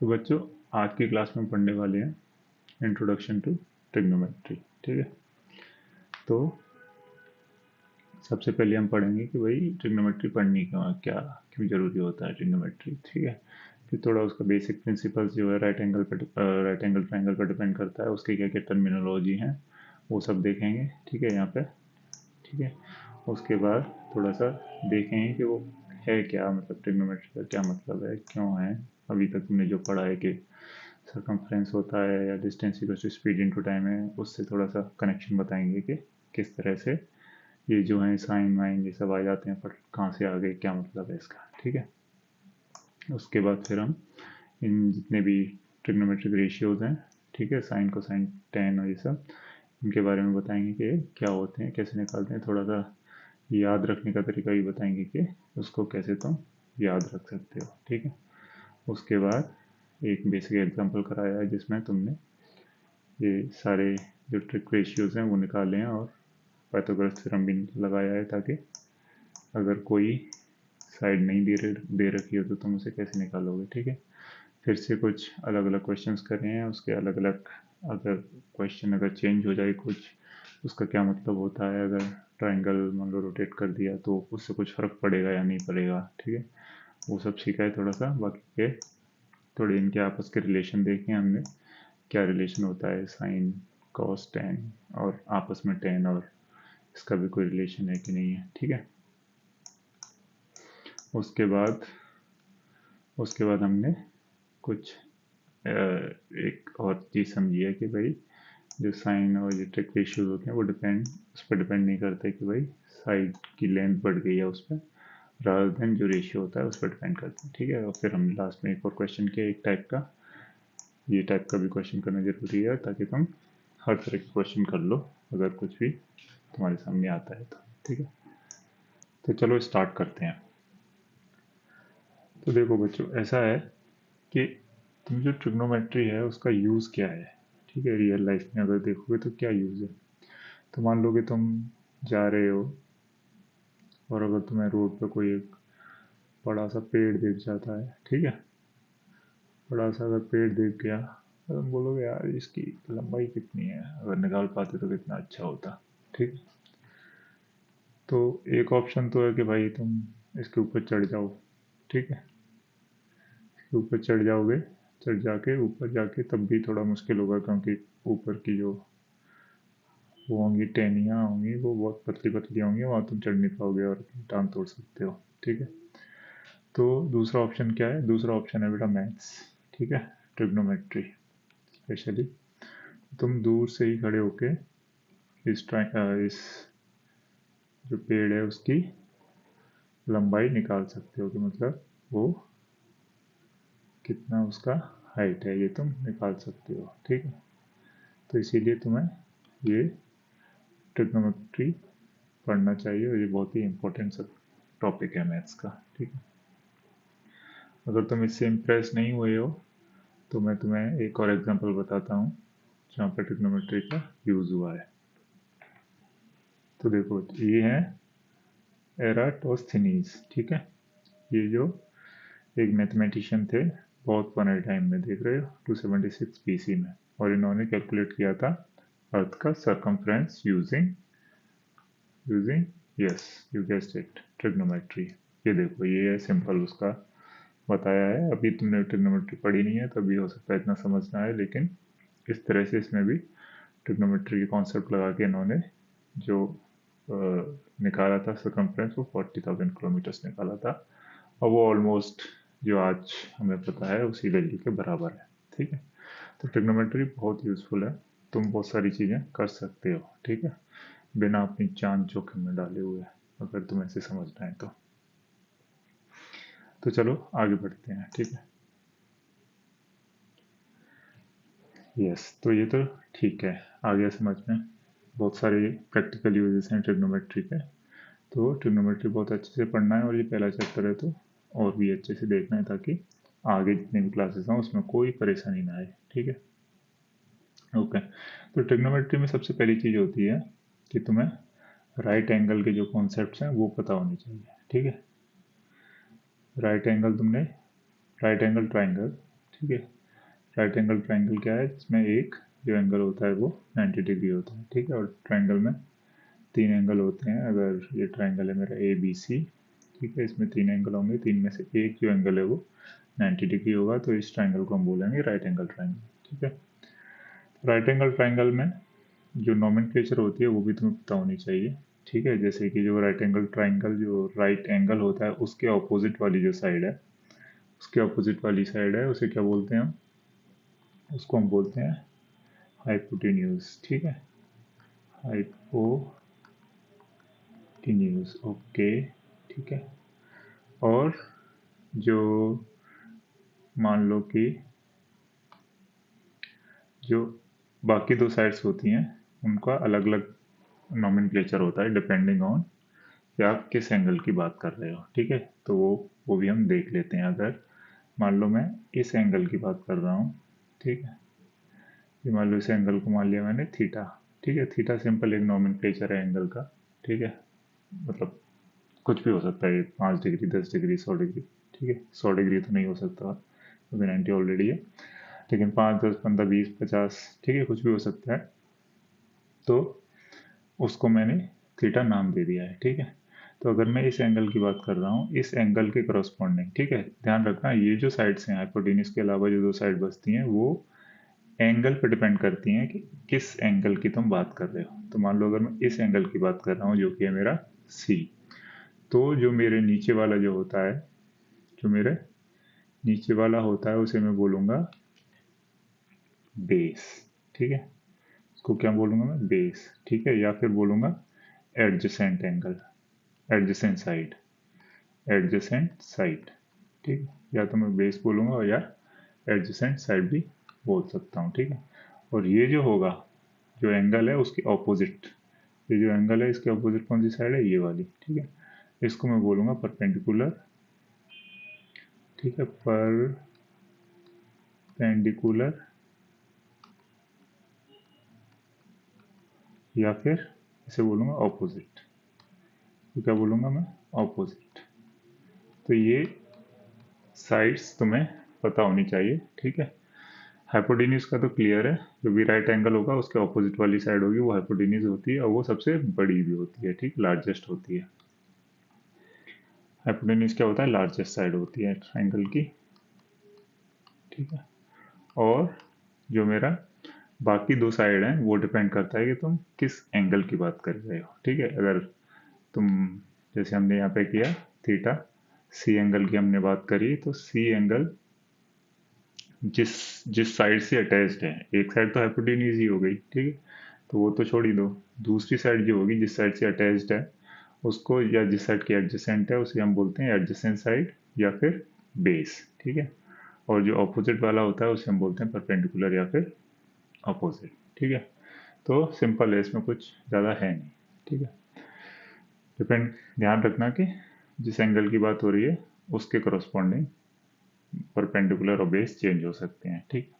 तो बच्चों, आज की क्लास में पढ़ने वाले हैं इंट्रोडक्शन टू ट्रिग्नोमेट्री। ठीक है, तो सबसे पहले हम पढ़ेंगे कि भाई ट्रिग्नोमेट्री पढ़नी क्यों है, क्या क्यों जरूरी होता है ट्रिग्नोमेट्री। ठीक है, फिर थोड़ा उसका बेसिक प्रिंसिपल्स जो है राइट एंगल ट्रायंगल पर डिपेंड करता है, उसके क्या क्या टर्मिनोलॉजी हैं वो सब देखेंगे। ठीक है, यहाँ पे। ठीक है, उसके बाद थोड़ा सा देखेंगे कि वो है क्या, मतलब ट्रिग्नोमेट्री का क्या मतलब है, क्यों है। अभी तक तुमने जो पढ़ा है कि सरकमफ्रेंस होता है या distance equals to speed into time है, उससे थोड़ा सा कनेक्शन बताएंगे कि किस तरह से ये जो है साइन वाइन ये सब आ जाते हैं, पर कहाँ से आ गए, क्या मतलब है इसका। ठीक है, उसके बाद फिर हम इन जितने भी ट्रिग्नोमेट्रिक रेशियोज हैं, ठीक है, साइन कोसाइन टेन और ये सब, इनके बारे में बताएंगे कि क्या होते हैं, कैसे निकालते हैं, थोड़ा सा याद रखने का तरीका भी बताएंगे कि उसको कैसे तुम याद रख सकते हो। ठीक है, उसके बाद एक बेसिक एग्जांपल कराया है जिसमें तुमने ये सारे जो ट्रिक रेशियोज हैं वो निकाले हैं और पाइथागोरस थ्योरम भी लगाया है, ताकि अगर कोई साइड नहीं दे रखी हो तो तुम उसे कैसे निकालोगे। ठीक है, फिर से कुछ अलग अलग क्वेश्चंस कर रहे हैं, उसके अलग अलग अगर क्वेश्चन अगर चेंज हो जाए कुछ, उसका क्या मतलब होता है। अगर ट्रायंगल मान लो रोटेट कर दिया तो उससे कुछ फर्क पड़ेगा या नहीं पड़ेगा। ठीक है, वो सब सीखा है थोड़ा सा। बाकी के थोड़े इनके आपस के रिलेशन देखे हमने, क्या रिलेशन होता है साइन कॉस टेन और आपस में टेन, और इसका भी कोई रिलेशन है कि नहीं है। ठीक है, उसके बाद हमने कुछ एक और चीज़ समझी है कि भाई जो साइन और जो ट्रिक रेशियोज होते हैं वो उस पर डिपेंड नहीं करते कि भाई साइड की लेंथ बढ़ गई है उस पर, रादर देन जो रेशियो होता है उस पर डिपेंड करते हैं। ठीक है, और फिर हमने लास्ट में एक और क्वेश्चन किया, एक टाइप का, ये टाइप का भी क्वेश्चन करना जरूरी है ताकि तुम हर तरह के क्वेश्चन कर लो अगर कुछ भी तुम्हारे सामने आता है तो। ठीक है, तो चलो स्टार्ट करते हैं। तो देखो बच्चों, ऐसा है कि तुम जो ट्रिग्नोमेट्री है उसका यूज़ क्या है। ठीक है, रियल लाइफ में अगर देखोगे तो क्या यूज़ है। तो मान लो कि तुम जा रहे हो और अगर तुम्हें रोड पे कोई एक बड़ा सा पेड़ दिख जाता है, ठीक है, बड़ा सा अगर पेड़ दिख गया तो तुम बोलोगे यार इसकी लंबाई कितनी है, अगर निकाल पाते तो कितना अच्छा होता। ठीक है, तो एक ऑप्शन तो है कि भाई तुम इसके ऊपर चढ़ जाओ। ठीक है, इसके ऊपर चढ़ जाओगे, चढ़ जाके ऊपर जाके तब भी थोड़ा मुश्किल होगा, क्योंकि ऊपर की जो वो होंगी टहनियाँ होंगी वो बहुत पतली पतली होंगी, वहाँ तुम चढ़ नहीं पाओगे और अपनी टांग तोड़ सकते हो। ठीक है, तो दूसरा ऑप्शन क्या है, दूसरा ऑप्शन है बेटा मैथ्स। ठीक है, ट्रिग्नोमेट्री स्पेशली तुम दूर से ही खड़े होके इस जो पेड़ है उसकी लंबाई निकाल सकते हो, कि मतलब वो कितना उसका हाइट है ये तुम निकाल सकते हो। ठीक है, तो इसीलिए तुम्हें ये ट्रिग्नोमेट्री पढ़ना चाहिए और ये बहुत ही इम्पोर्टेंट टॉपिक है मैथ्स का। ठीक है, अगर तुम इससे इम्प्रेस नहीं हुए हो तो मैं तुम्हें एक और एग्जांपल बताता हूँ जहाँ पर ट्रिग्नोमेट्री का यूज़ हुआ है। तो देखो, ये है एराटोस्थेनीज। ठीक है, ये जो एक मैथमेटिशियन थे बहुत पुराने टाइम में, देख रहे हो 276 बीसी में, और इन्होंने कैलकुलेट किया था अर्थ का circumference using yes you guessed it trigonometry. ये देखो, ये है सिंपल उसका बताया है। अभी तुमने ट्रिग्नोमेट्री पढ़ी नहीं है तो अभी हो सकता है इतना समझ ना आए, लेकिन इस तरह से इसमें भी ट्रिग्नोमेट्री की कॉन्सेप्ट लगा के इन्होंने जो निकाला था सरकमफ्रेंस, वो 40,000 किलोमीटर्स निकाला था, और वो ऑलमोस्ट जो आज हमें पता है उसी वैल्यू के बराबर है। ठीक है, तो ट्रिग्नोमेट्री बहुत यूज़फुल है, तुम बहुत सारी चीज़ें कर सकते हो। ठीक है, बिना अपनी जान जोखिम में डाले हुए, अगर तुम्हें इसे समझना है तो चलो आगे बढ़ते हैं। ठीक है, यस, तो ये तो ठीक है, आ गया समझ में। बहुत सारे प्रैक्टिकल यूजेस हैं ट्रिग्नोमेट्री के, तो ट्रिग्नोमेट्री बहुत अच्छे से पढ़ना है, और ये पहला चैप्टर है तो और भी अच्छे से देखना है, ताकि आगे जितने भी क्लासेस हैं उसमें कोई परेशानी ना आए। ठीक है, ओके। तो ट्रिग्नोमेट्री में सबसे पहली चीज़ होती है कि तुम्हें राइट एंगल के जो कॉन्सेप्ट्स हैं वो पता होने चाहिए। ठीक है, राइट एंगल तुमने राइट एंगल ट्राइंगल, ठीक है। राइट एंगल ट्राइंगल क्या है, जिसमें एक जो एंगल होता है वो 90 डिग्री होता है, ठीक है। और ट्राइंगल में तीन एंगल होते हैं। अगर ये ट्राइंगल है मेरा ए बी सी, ठीक है, इसमें तीन एंगल होंगे, तीन में से एक जो एंगल है वो 90 डिग्री होगा, तो इस ट्राइंगल को हम बोलेंगे राइट एंगल ट्राइंगल, ठीक है। राइट एंगल ट्राइंगल में जो नोमेनक्लेचर होती है वो भी तुम्हें पता होनी चाहिए, ठीक है। जैसे कि जो राइट एंगल ट्राइंगल जो राइट एंगल होता है उसके ऑपोजिट वाली जो साइड है, उसके ऑपोजिट वाली साइड है, उसे क्या बोलते हैं हम, उसको हम बोलते हैं हाइपोटेन्यूज, ठीक है। हाइपोटेन्यूज, ओके, ठीक है। और जो मान लो कि जो बाकी दो साइड्स होती हैं उनका अलग अलग नोमेनक्लेचर होता है डिपेंडिंग ऑन कि आप किस एंगल की बात कर रहे हो, ठीक है। तो वो भी हम देख लेते हैं। अगर मान लो मैं इस एंगल की बात कर रहा हूँ, ठीक है, ये मान लो इस एंगल को मान लिया मैंने थीटा, ठीक है। थीटा सिंपल एक नोमेनक्लेचर है एंगल का, ठीक है। मतलब कुछ भी हो सकता है, 5 डिग्री, 10 डिग्री, 100 डिग्री, ठीक है। 100 डिग्री तो नहीं हो सकता क्योंकि 90 ऑलरेडी है, लेकिन 5, 10, 15, 20, 50, ठीक है, कुछ भी हो सकता है। तो उसको मैंने थीटा नाम दे दिया है, ठीक है। तो अगर मैं इस एंगल की बात कर रहा हूँ, इस एंगल के करस्पॉन्डिंग, ठीक है, ध्यान रखना ये जो साइड्स हैं हाइपोटेन्यूज के अलावा जो दो साइड बचती हैं वो एंगल पर डिपेंड करती हैं कि किस एंगल की तुम बात कर रहे हो। तो मान लो अगर मैं इस एंगल की बात कर रहा हूँ जो कि है मेरा सी, तो जो मेरे नीचे वाला जो होता है, जो मेरे नीचे वाला होता है उसे मैं बोलूँगा बेस, ठीक है। इसको क्या बोलूँगा मैं, बेस, ठीक है। या फिर बोलूँगा adjacent angle, adjacent side, adjacent side, ठीक है। या तो मैं बेस बोलूँगा और या एडजेसेंट साइड भी बोल सकता हूँ, ठीक है। और ये जो होगा, जो एंगल है उसके ऑपोजिट, ये जो एंगल है इसके ऑपोजिट कौन सी साइड है, ये वाली, ठीक है। इसको मैं बोलूँगा परपेंडिकुलर, ठीक है, परपेंडिकुलर, या फिर इसे बोलूँगा ऑपोजिट। तो क्या बोलूँगा मैं, ऑपोजिट। तो ये साइड्स तुम्हें पता होनी चाहिए, ठीक है। हाइपोटेन्यूज का तो क्लियर है, जो भी राइट एंगल होगा उसके ऑपोजिट वाली साइड होगी वो हाइपोटेन्यूज होती है, और वो सबसे बड़ी भी होती है, ठीक, लार्जेस्ट होती है। हाइपोटेन्यूज क्या होता है, लार्जेस्ट साइड होती है ट्राइंगल की, ठीक है। और जो मेरा बाकी दो साइड हैं वो डिपेंड करता है कि तुम किस एंगल की बात कर रहे हो, ठीक है। अगर तुम, जैसे हमने यहाँ पे किया थीटा, सी एंगल की हमने बात करी, तो सी एंगल जिस जिस साइड से अटैच्ड है, एक साइड तो हाइपोटेन्यूज ही हो गई, ठीक है, तो वो तो छोड़ ही दो। दूसरी साइड जो होगी जिस साइड से अटैच्ड है उसको, या जिस साइड की एडजेसेंट है उसे हम बोलते हैं एडजेसेंट साइड या फिर बेस, ठीक है। और जो ऑपोजिट वाला होता है उसे हम बोलते हैं परपेंडिकुलर या फिर अपोजिट, ठीक है। तो सिंपल है, इसमें कुछ ज़्यादा है नहीं, ठीक है। डिपेंड, ध्यान रखना कि जिस एंगल की बात हो रही है उसके करस्पॉन्डिंग परपेंडिकुलर और बेस चेंज हो सकते हैं, ठीक।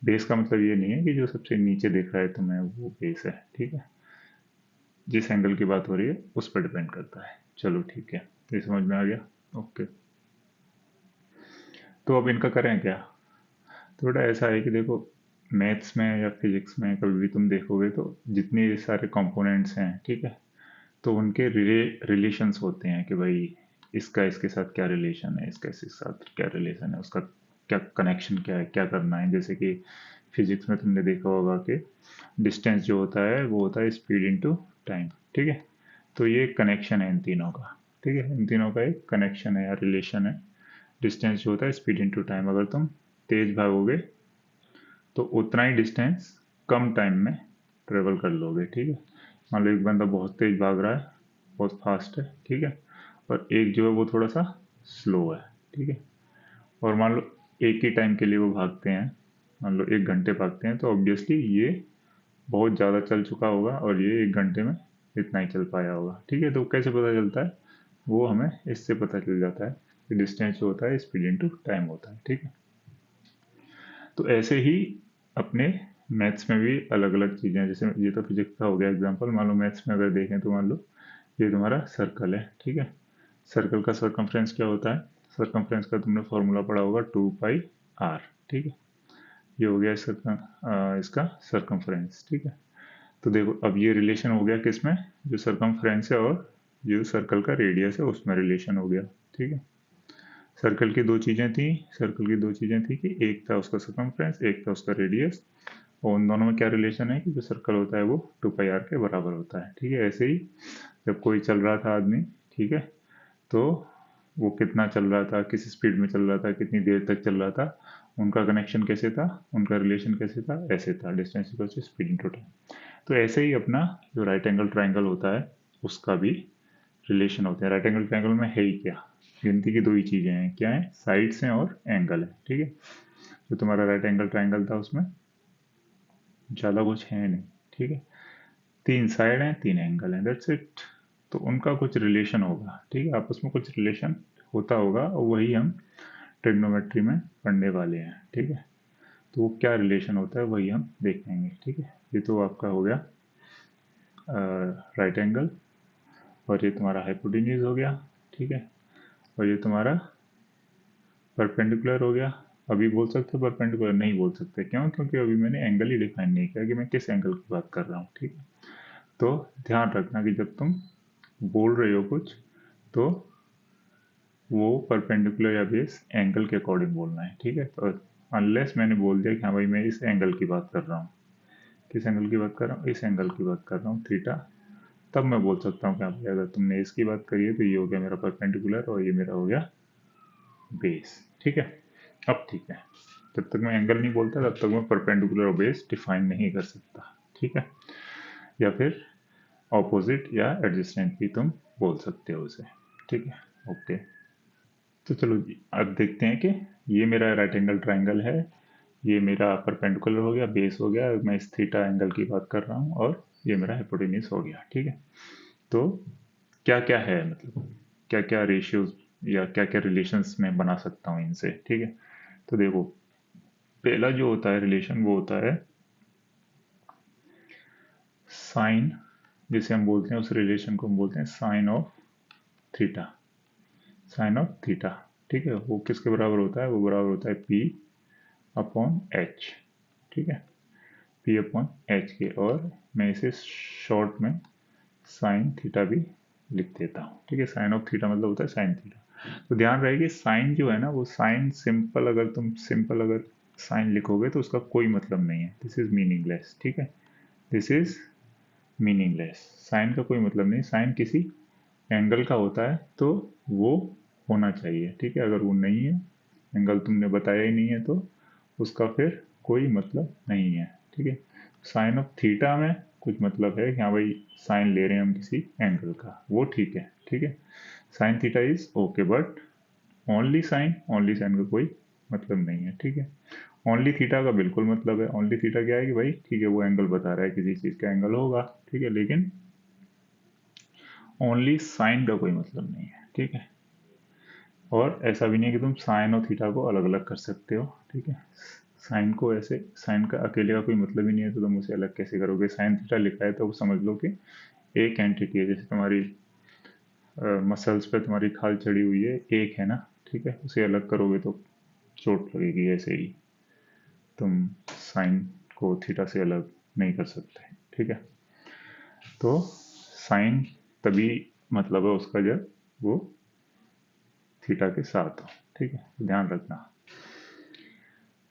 बेस का मतलब ये नहीं है कि जो सबसे नीचे दिख रहा है तुम्हें वो बेस है, ठीक है। जिस एंगल की बात हो रही है उस पर डिपेंड करता है। चलो ठीक है, ये समझ में आ गया, ओके। तो अब इनका करें क्या। थोड़ा ऐसा है कि देखो, मैथ्स में या फिजिक्स में कभी भी तुम देखोगे तो जितने सारे कंपोनेंट्स हैं, ठीक है, तो उनके रिलेशंस होते हैं कि भाई इसका इसके साथ क्या रिलेशन है, इसका इसके साथ क्या रिलेशन है, उसका क्या कनेक्शन क्या है, क्या करना है। जैसे कि फिजिक्स में तुमने देखा होगा कि डिस्टेंस जो होता है वो होता है स्पीड इनटू टाइम, ठीक है। तो ये कनेक्शन है इन तीनों का, ठीक है, इन तीनों का एक कनेक्शन है या रिलेशन है। डिस्टेंस जो होता है स्पीड इनटू टाइम, अगर तुम तेज भागोगे तो उतना ही डिस्टेंस कम टाइम में ट्रेवल कर लोगे, ठीक है। मान लो एक बंदा बहुत तेज भाग रहा है, बहुत फास्ट है, ठीक है, और एक जो है वो थोड़ा सा स्लो है, ठीक है। और मान लो एक ही टाइम के लिए वो भागते हैं, मान लो 1 घंटे भागते हैं, तो ऑब्वियसली ये बहुत ज़्यादा चल चुका होगा और ये 1 घंटे में इतना ही चल पाया होगा, ठीक है। तो कैसे पता चलता है, वो हमें इससे पता चल जाता है कि डिस्टेंस जो होता है स्पीड इनटू टाइम होता है, ठीक है। तो ऐसे ही अपने मैथ्स में भी अलग अलग चीज़ें हैं। जैसे ये तो फिजिक्स का हो गया एग्जांपल, मान लो मैथ्स में अगर देखें तो मान लो ये तुम्हारा सर्कल है, ठीक है। सर्कल का सर्कमफ्रेंस क्या होता है, सर्कमफ्रेंस का तुमने फॉर्मूला पढ़ा होगा 2 पाई आर, ठीक है। ये हो गया इसका सरकमफ्रेंस, ठीक है। तो देखो अब ये रिलेशन हो गया किसमें, जो सरकमफ्रेंस है और जो सर्कल का रेडियस है उसमें रिलेशन हो गया, ठीक है। सर्कल की दो चीजें थी कि एक था उसका सरकमफ्रेंस, एक था उसका रेडियस, और उन दोनों में क्या रिलेशन है कि जो सर्कल होता है वो 2πr के बराबर होता है, ठीक है। ऐसे ही जब कोई चल रहा था आदमी, ठीक है, तो वो कितना चल रहा था, किस स्पीड में चल रहा था, कितनी देर तक चल रहा था, उनका कनेक्शन कैसे था, उनका रिलेशन कैसे था, ऐसे था distance equal to speed into time. तो ऐसे ही अपना जो राइट एंगल ट्राइंगल होता है उसका भी रिलेशन होता है। राइट एंगल ट्राइंगल में है ही क्या, गिनती की दो ही चीजें हैं, क्या है, साइड्स हैं और एंगल है, ठीक है। जो तुम्हारा राइट एंगल ट्राइंगल था उसमें ज़्यादा कुछ है नहीं, ठीक है। तीन साइड हैं, तीन एंगल हैं, दैट्स इट। तो उनका कुछ रिलेशन होगा, ठीक है, आपस में कुछ रिलेशन होता होगा, और वही हम ट्रिग्नोमेट्री में पढ़ने वाले हैं, ठीक है। तो वो क्या रिलेशन होता है वही हम देखेंगे, ठीक है। ये तो आपका हो गया राइट एंगल, और ये तुम्हारा हाइपोटेन्यूज हो गया, ठीक है। और ये तुम्हारा परपेंडिकुलर हो गया। अभी बोल सकते हो परपेंडिकुलर, नहीं बोल सकते, क्यों, क्योंकि अभी मैंने एंगल ही डिफाइन नहीं किया कि मैं किस एंगल की बात कर रहा हूँ, ठीक है। तो ध्यान रखना कि जब तुम बोल रहे हो कुछ, तो वो परपेंडिकुलर या बेस एंगल के अकॉर्डिंग बोलना है, ठीक है। तो अनलेस मैंने बोल दिया कि हाँ भाई मैं इस एंगल की बात कर रहा हूँ, किस एंगल की बात कर रहा हूँ, इस एंगल की बात कर रहा हूँ, थीटा, तब मैं बोल सकता हूँ कि हाँ भाई अगर तुमने इसकी बात करी है तो ये हो गया मेरा परपेंडिकुलर और ये मेरा हो गया बेस, ठीक है। अब ठीक है, जब तक मैं एंगल नहीं बोलता तब तक मैं परपेंडिकुलर और बेस डिफाइन नहीं कर सकता, ठीक है। या फिर ऑपोजिट या एडजेसेंट भी तुम बोल सकते हो उसे, ठीक है, ओके। तो चलो जी अब देखते हैं कि ये मेरा राइट एंगल ट्राइंगल है, ये मेरा परपेंडिकुलर हो गया, बेस हो गया, मैं इस थीटा एंगल की बात कर रहा हूँ, और ये मेरा हाइपोटेन्यूज हो गया, ठीक है। तो क्या क्या है, मतलब क्या क्या रेशियोज या क्या क्या रिलेशंस मैं बना सकता हूँ इनसे, ठीक है। तो देखो पहला जो होता है रिलेशन वो होता है साइन, जिसे हम बोलते हैं उस रिलेशन को हम बोलते हैं sine of theta, sine of theta, ठीक है। वो किसके बराबर होता है, वो बराबर होता है पी अपॉन एच, ठीक है, पी अपॉन एच के, और मैं इसे शॉर्ट में साइन थीटा भी लिख देता हूँ, ठीक है। साइन ऑफ थीटा मतलब होता है साइन थीटा। तो ध्यान रहे कि साइन जो है ना वो साइन सिंपल, अगर तुम सिंपल अगर साइन लिखोगे तो उसका कोई मतलब नहीं है, दिस इज मीनिंगलेस, ठीक है, दिस इज मीनिंगलेस। साइन का कोई मतलब नहीं, साइन किसी एंगल का होता है तो वो होना चाहिए, ठीक है। अगर वो नहीं है, एंगल तुमने बताया ही नहीं है, तो उसका फिर कोई मतलब नहीं है, ठीक है। साइन ऑफ थीटा में कुछ मतलब है कि हाँ भाई साइन ले रहे हैं हम किसी एंगल का, वो ठीक है, ठीक है। Sine theta is okay, but only sine का कोई मतलब नहीं है, ठीक है। ओनली थीटा का बिल्कुल मतलब है, ओनली थीटा क्या है कि भाई ठीक है वो एंगल बता रहा है, किसी चीज का एंगल होगा, ठीक है, लेकिन ओनली साइन का कोई मतलब नहीं है, ठीक है। और ऐसा भी नहीं है कि तुम साइन और थीटा को अलग अलग कर सकते हो, ठीक है। साइन को ऐसे, साइन का अकेले का कोई मतलब ही नहीं है तो तुम उसे अलग कैसे करोगे। साइन थीटा लिखा है तो वो समझ लो कि एक एंटिटी है, जैसे तुम्हारी मसल्स पे तुम्हारी खाल चढ़ी हुई है, एक है ना, ठीक है, उसे अलग करोगे तो चोट लगेगी, ऐसे ही तुम साइन को थीटा से अलग नहीं कर सकते, ठीक है। तो साइन तभी मतलब है उसका जब वो थीटा के साथ हो, ठीक है, ध्यान रखना।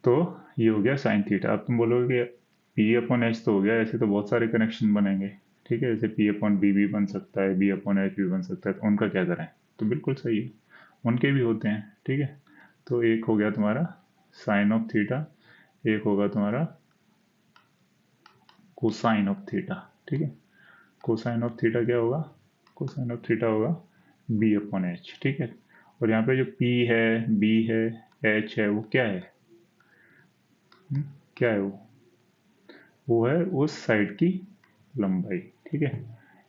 तो ये हो गया साइन थीटा। अब तुम बोलोगे कि पी अपॉन एच तो हो गया, ऐसे तो बहुत सारे कनेक्शन बनेंगे, ठीक है, जैसे पी अपॉन बी भी बन सकता है, बी अपॉन एच भी बन सकता है, तो उनका क्या करें, तो बिल्कुल सही है, उनके भी होते हैं, ठीक है। तो एक हो गया तुम्हारा साइन ऑफ थीटा, एक होगा तुम्हारा कोसाइन ऑफ थीटा, ठीक है। कोसाइन ऑफ थीटा क्या होगा, कोसाइन ऑफ थीटा होगा बी अपॉन एच, ठीक है। और यहाँ पे जो पी है, बी है, एच है, वो क्या है, क्या है वो है उस साइड की लंबाई, ठीक है।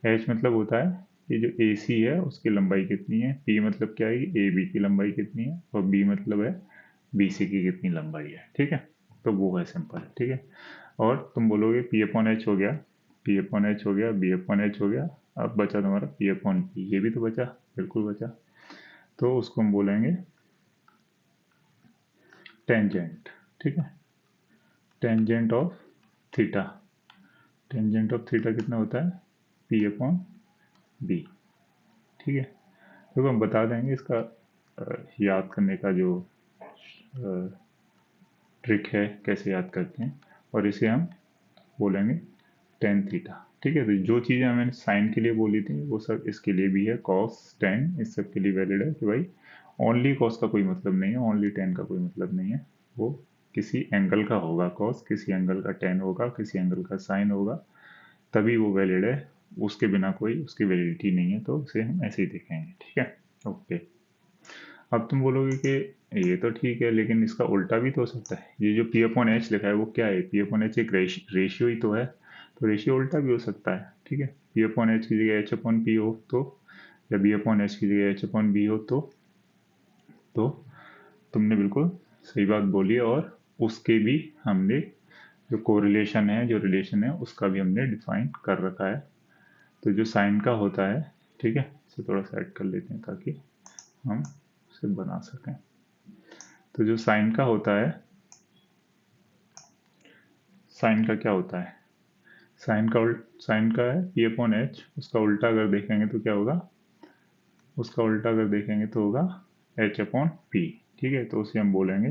एच मतलब होता है कि जो ए सी है उसकी लंबाई कितनी है, पी मतलब क्या है ए बी की लंबाई कितनी है, और बी मतलब है बी सी की कितनी लंबाई है, ठीक है। तो वो है सिंपल, ठीक है। और तुम बोलोगे पी अपॉन एच हो गया, पी अपॉन एच हो गया, बी अपॉन एच हो गया, अब बचा तुम्हारा पी अपॉन पी, ये भी तो बचा, बिल्कुल बचा। तो उसको हम बोलेंगे टेंजेंट, ठीक है, tangent of theta, tangent of theta कितना होता है, पी अपॉन बी। ठीक है, तो हम बता देंगे इसका याद करने का जो ट्रिक है, कैसे याद करते हैं, और इसे हम बोलेंगे टेन थीटा। ठीक है, तो जो चीज़ें मैंने साइन के लिए बोली थी वो सब इसके लिए भी है, कॉस टेन इस सब के लिए वैलिड है कि भाई ओनली कॉस का कोई मतलब नहीं है, ओनली टेन का कोई मतलब नहीं है, वो किसी एंगल का होगा कॉस, किसी एंगल का टेन होगा, किसी एंगल का साइन होगा, तभी वो वैलिड है, उसके बिना कोई उसकी वैलिडिटी नहीं है, तो उसे हम ऐसे ही देखेंगे। ठीक है, ओके। अब तुम बोलोगे कि ये तो ठीक है लेकिन इसका उल्टा भी तो हो सकता है, ये जो पी अपॉन एच लिखा है वो क्या है, पी अपॉन एच एक रेशियो ही तो है, तो रेशियो उल्टा भी हो सकता है। ठीक है, पी अपॉन एच की जगह एच अपॉन पी हो तो, या बी अपॉन एच की जगह एच अपॉन बी हो तो तुमने बिल्कुल सही बात बोली, और उसके भी हमने जो कोरिलेशन है, जो रिलेशन है, उसका भी हमने डिफाइन कर रखा है। तो जो साइन का होता है, ठीक है, इसे थोड़ा सा ऐड कर लेते हैं ताकि हम उसे बना सकें। तो जो साइन का होता है, साइन का क्या होता है, साइन का है पी अपॉन एच, उसका उल्टा अगर देखेंगे तो क्या होगा, उसका उल्टा अगर देखेंगे तो होगा एच अपॉन पी। ठीक है, तो उसे हम बोलेंगे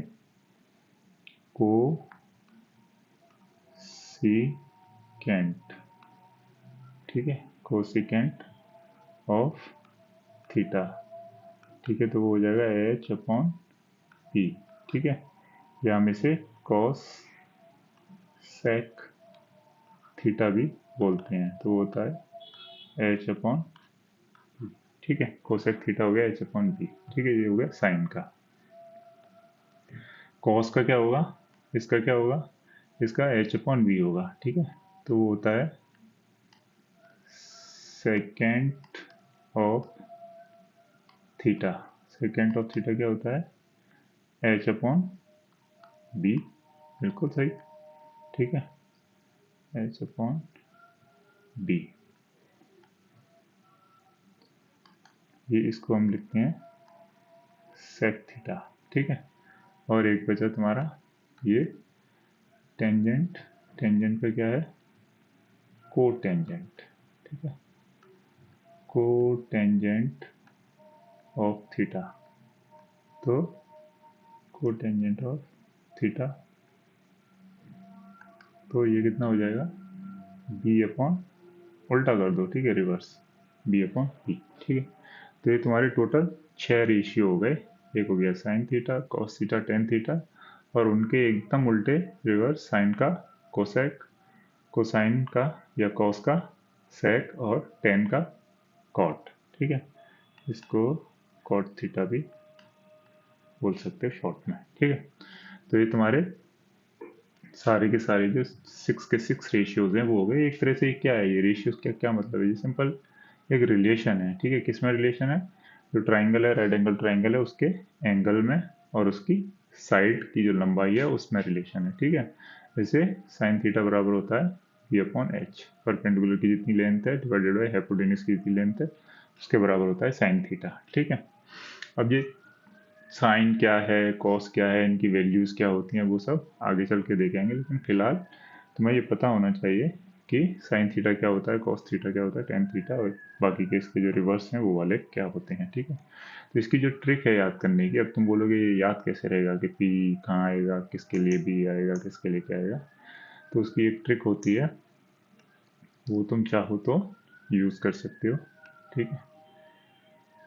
को सीकेंट। ठीक है, कोसिकेंट ऑफ थीटा। ठीक है, तो वो हो जाएगा एच अपॉन पी। ठीक है, या हम इसे कॉस सेक थीटा भी बोलते हैं, तो वो होता है एच अपॉन, ठीक है, कोसेक थीटा हो गया एच अपॉन बी। ठीक है, ये हो गया साइन का। कॉस का क्या होगा, इसका क्या होगा, इसका एच अपॉन बी होगा। ठीक है, तो वो होता है secant of theta. Secant of theta क्या होता है, एच अपॉन बी, बिल्कुल सही। ठीक है, एच अपॉन बी, ये इसको हम लिखते हैं सेक थीटा। ठीक है, और एक बचा तुम्हारा ये टेंजेंट, टेंजेंट का क्या है, को टेंजेंट। ठीक है, को टेंजेंट ऑफ थीटा, तो को टेंजेंट ऑफ थीटा, तो ये कितना हो जाएगा, बी अपॉन, उल्टा कर दो, ठीक है, रिवर्स, बी अपॉन बी। ठीक है, तो ये तुम्हारे टोटल 6 रेशियो हो गए, एक हो गया sine theta, cos theta, tan theta, और उनके एकदम उल्टे रिवर्स, साइन का कोसेक, कोसाइन का या कॉस का सेक, और टेन का कॉट। ठीक है, इसको कॉट थीटा भी बोल सकते हो शॉर्ट में। ठीक है, तो ये तुम्हारे सारे के सारे जो 6 के 6 रेशियोज हैं वो हो गए। एक तरह से क्या है ये रेशियोज, क्या क्या मतलब है, ये सिंपल एक रिलेशन है। ठीक है, किस में रिलेशन है, जो ट्राइंगल है, राइट एंगल ट्राइंगल है, उसके एंगल में और उसकी साइड की जो लंबाई है उसमें रिलेशन है। ठीक है, जैसे साइन थीटा बराबर होता है पी अपॉन एच, परपेंडिकुलर की जितनी लेंथ है डिवाइडेड बाई हाइपोटेन्यूज की जितनी लेंथ है उसके बराबर होता है साइन थीटा। ठीक है, अब ये साइन क्या है, कॉस क्या है, इनकी वैल्यूज़ क्या होती हैं, वो सब आगे चल के देखेंगे, लेकिन फिलहाल तुम्हें ये पता होना चाहिए कि साइन थीटा क्या होता है, कॉस थीटा क्या होता है, टेन थीटा, और बाकी के इसके जो रिवर्स हैं वो वाले क्या होते हैं। ठीक है, तो इसकी जो ट्रिक है याद करने की, अब तुम बोलोगे ये याद कैसे रहेगा कि पी कहाँ आएगा, किसके लिए बी आएगा, किसके लिए क्या आएगा, तो उसकी एक ट्रिक होती है, वो तुम चाहो तो यूज़ कर सकते हो। ठीक है,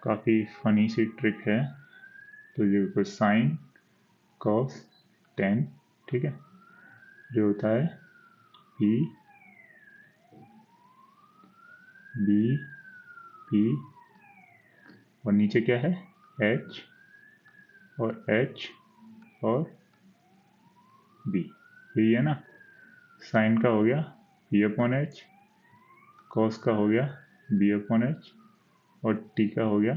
काफ़ी फनी सी ट्रिक है। तो ये कोई साइन कॉस टेन, ठीक है, जो होता है पी बी पी, और नीचे क्या है, एच और एच और बी, यही है ना। साइन का हो गया पी अपॉन एच, कॉस का हो गया बी अपॉन एच, और टी का हो गया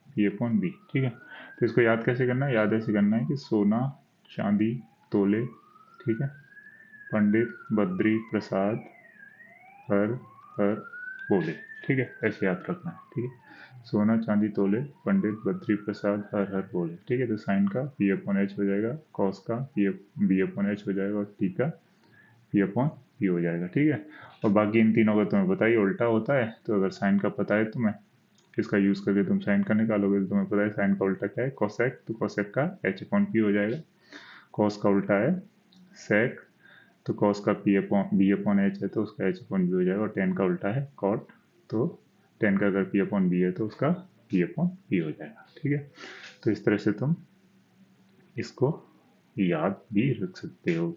पी अपॉन बी। ठीक है, तो इसको याद कैसे करना है, याद ऐसे करना है कि सोना चांदी तोले, ठीक है, पंडित बद्री प्रसाद हर हर बोले। ठीक है, ऐसे याद रखना है। ठीक है, सोना चांदी तोले पंडित बद्री प्रसाद हर हर बोले। ठीक है, तो साइन का पी अपॉन एच हो जाएगा, कॉस का बी अपॉन एच हो जाएगा और टी का पी अपॉन पी हो जाएगा। ठीक है, और बाकी इन तीनों का तुम्हें पता ही उल्टा होता है, तो अगर साइन का पता है तुम्हें, इसका यूज करके तुम साइन का निकालोगे, तो तुम्हें पता है साइन का उल्टा क्या है, कोसेक, तो कोसेक का एच अपॉन पी हो जाएगा। कॉस का उल्टा है सेक, तो कॉस का P upon B upon H है तो उसका एच अपॉन बी हो जाएगा। और टेन का उल्टा है कॉट, तो टेन का अगर पी अपॉन बी है तो उसका पी अपॉन पी हो जाएगा। ठीक है, तो इस तरह से तुम इसको याद भी रख सकते हो।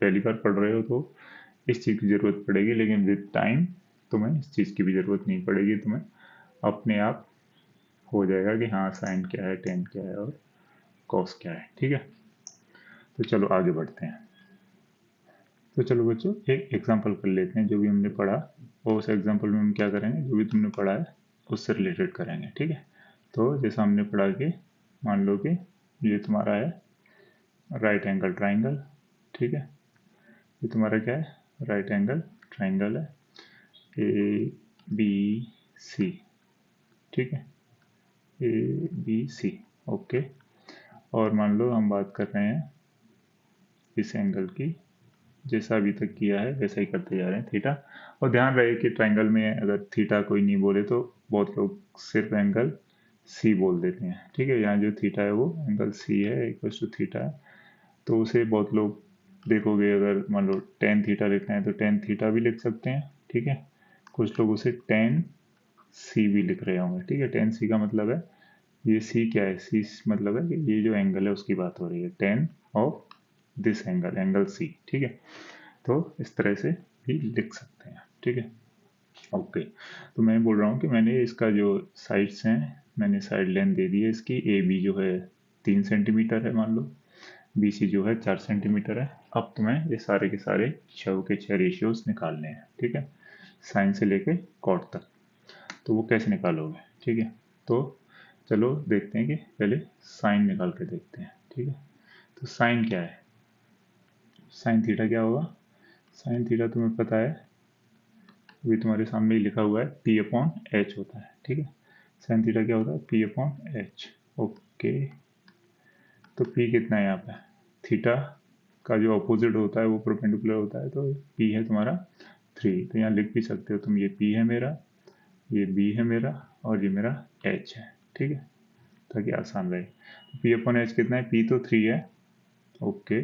पहली बार पढ़ रहे हो तो इस चीज़ की ज़रूरत पड़ेगी, लेकिन विद टाइम तुम्हें इस चीज़ की भी ज़रूरत नहीं पड़ेगी, तुम्हें अपने आप हो जाएगा कि हाँ साइन क्या है, टेन क्या है और कॉस क्या है। ठीक है, तो चलो आगे बढ़ते हैं। तो चलो बच्चों एक एग्जांपल कर लेते हैं, जो भी हमने पढ़ा और उस एग्जांपल में हम क्या करेंगे, जो भी तुमने पढ़ा है उससे रिलेटेड करेंगे। ठीक है, तो जैसा हमने पढ़ा कि मान लो कि ये तुम्हारा है राइट एंगल ट्राइंगल। ठीक है, ये तुम्हारा क्या है, राइट एंगल ट्राइंगल है, ए बी सी। ठीक है, ए बी सी, ओके। और मान लो हम बात कर रहे हैं इस एंगल की, जैसा अभी तक किया है वैसा ही करते जा रहे हैं, थीटा। और ध्यान रहे कि ट्राइंगल में अगर थीटा कोई नहीं बोले तो बहुत लोग सिर्फ एंगल सी बोल देते हैं। ठीक है, यहाँ जो थीटा है वो एंगल सी है, इक्वल टू थीटा है, तो उसे बहुत लोग देखोगे, अगर मान लो टेन थीटा लिखना है तो टेन थीटा भी लिख सकते हैं। ठीक है, कुछ लोग उसे टेन सी भी लिख रहे होंगे। ठीक है, टेन सी का मतलब है, ये सी क्या है, सी मतलब है कि ये जो एंगल है उसकी बात हो रही है, tan of this angle, angle C. ठीक है, तो इस तरह से भी लिख सकते हैं। ठीक है, ओके। तो मैं बोल रहा हूँ कि मैंने इसका जो साइड्स हैं, मैंने साइड लेंथ दे दी है इसकी, ए बी जो है 3 सेंटीमीटर है मान लो, बी सी जो है 4 सेंटीमीटर है। अब तुम्हें ये सारे के सारे छः के छः रेशियोज निकालने हैं। ठीक है, साइन से लेके कॉट तक, तो वो कैसे निकालोगे। ठीक है, तो चलो देखते हैं कि पहले साइन निकाल के देखते हैं। ठीक है, तो साइन क्या है, साइन थीटा क्या होगा, साइन थीटा तुम्हें पता है, अभी तुम्हारे सामने ही लिखा हुआ है, पी अपॉन एच होता है। ठीक है, साइन थीटा क्या होता है, पी अपॉन एच। ओके, तो पी कितना है यहाँ पे, थीटा का जो अपोजिट होता है वो परपेंडिकुलर होता है, तो पी है तुम्हारा 3। तो यहाँ लिख भी सकते हो तुम, ये पी है मेरा, ये बी है मेरा और ये मेरा एच है। ठीक है, ताकि आसान रहे। पी अपॉन एच कितना है, पी तो 3 है, ओके।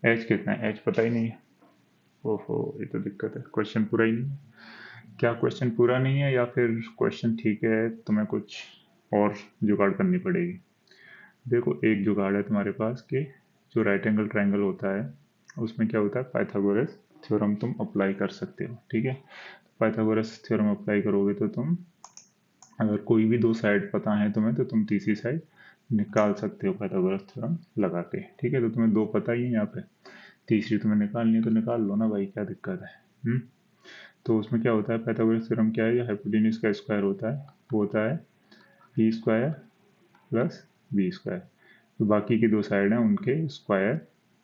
एच कितना है, एच पता ही नहीं है, ओहो ये तो दिक्कत है, क्वेश्चन पूरा ही नहीं है। क्या क्वेश्चन पूरा नहीं है, या फिर क्वेश्चन ठीक है, तुम्हें कुछ और जुगाड़ करनी पड़ेगी। देखो एक जुगाड़ है तुम्हारे पास कि जो राइट एंगल ट्राइंगल होता है उसमें क्या होता है, पाइथागोरस थ्योरम तुम अप्लाई कर सकते हो। ठीक है, पाइथागोरस थ्योरम अप्लाई करोगे तो तुम, अगर कोई भी दो साइड पता है तुम्हें, तो तुम तीसरी साइड निकाल सकते हो पाइथागोरस थ्योरम लगा के। ठीक है, तो तुम्हें दो पता ही है यहाँ पे, तीसरी तुम्हें निकालनी है तो निकाल लो ना भाई, क्या दिक्कत है। तो उसमें क्या होता है, पाइथागोरस थ्योरम क्या है, ये हाइपोटेन्यूज का स्क्वायर होता है, वो होता है P square plus B square, तो बाकी की दो साइड हैं उनके स्क्वायर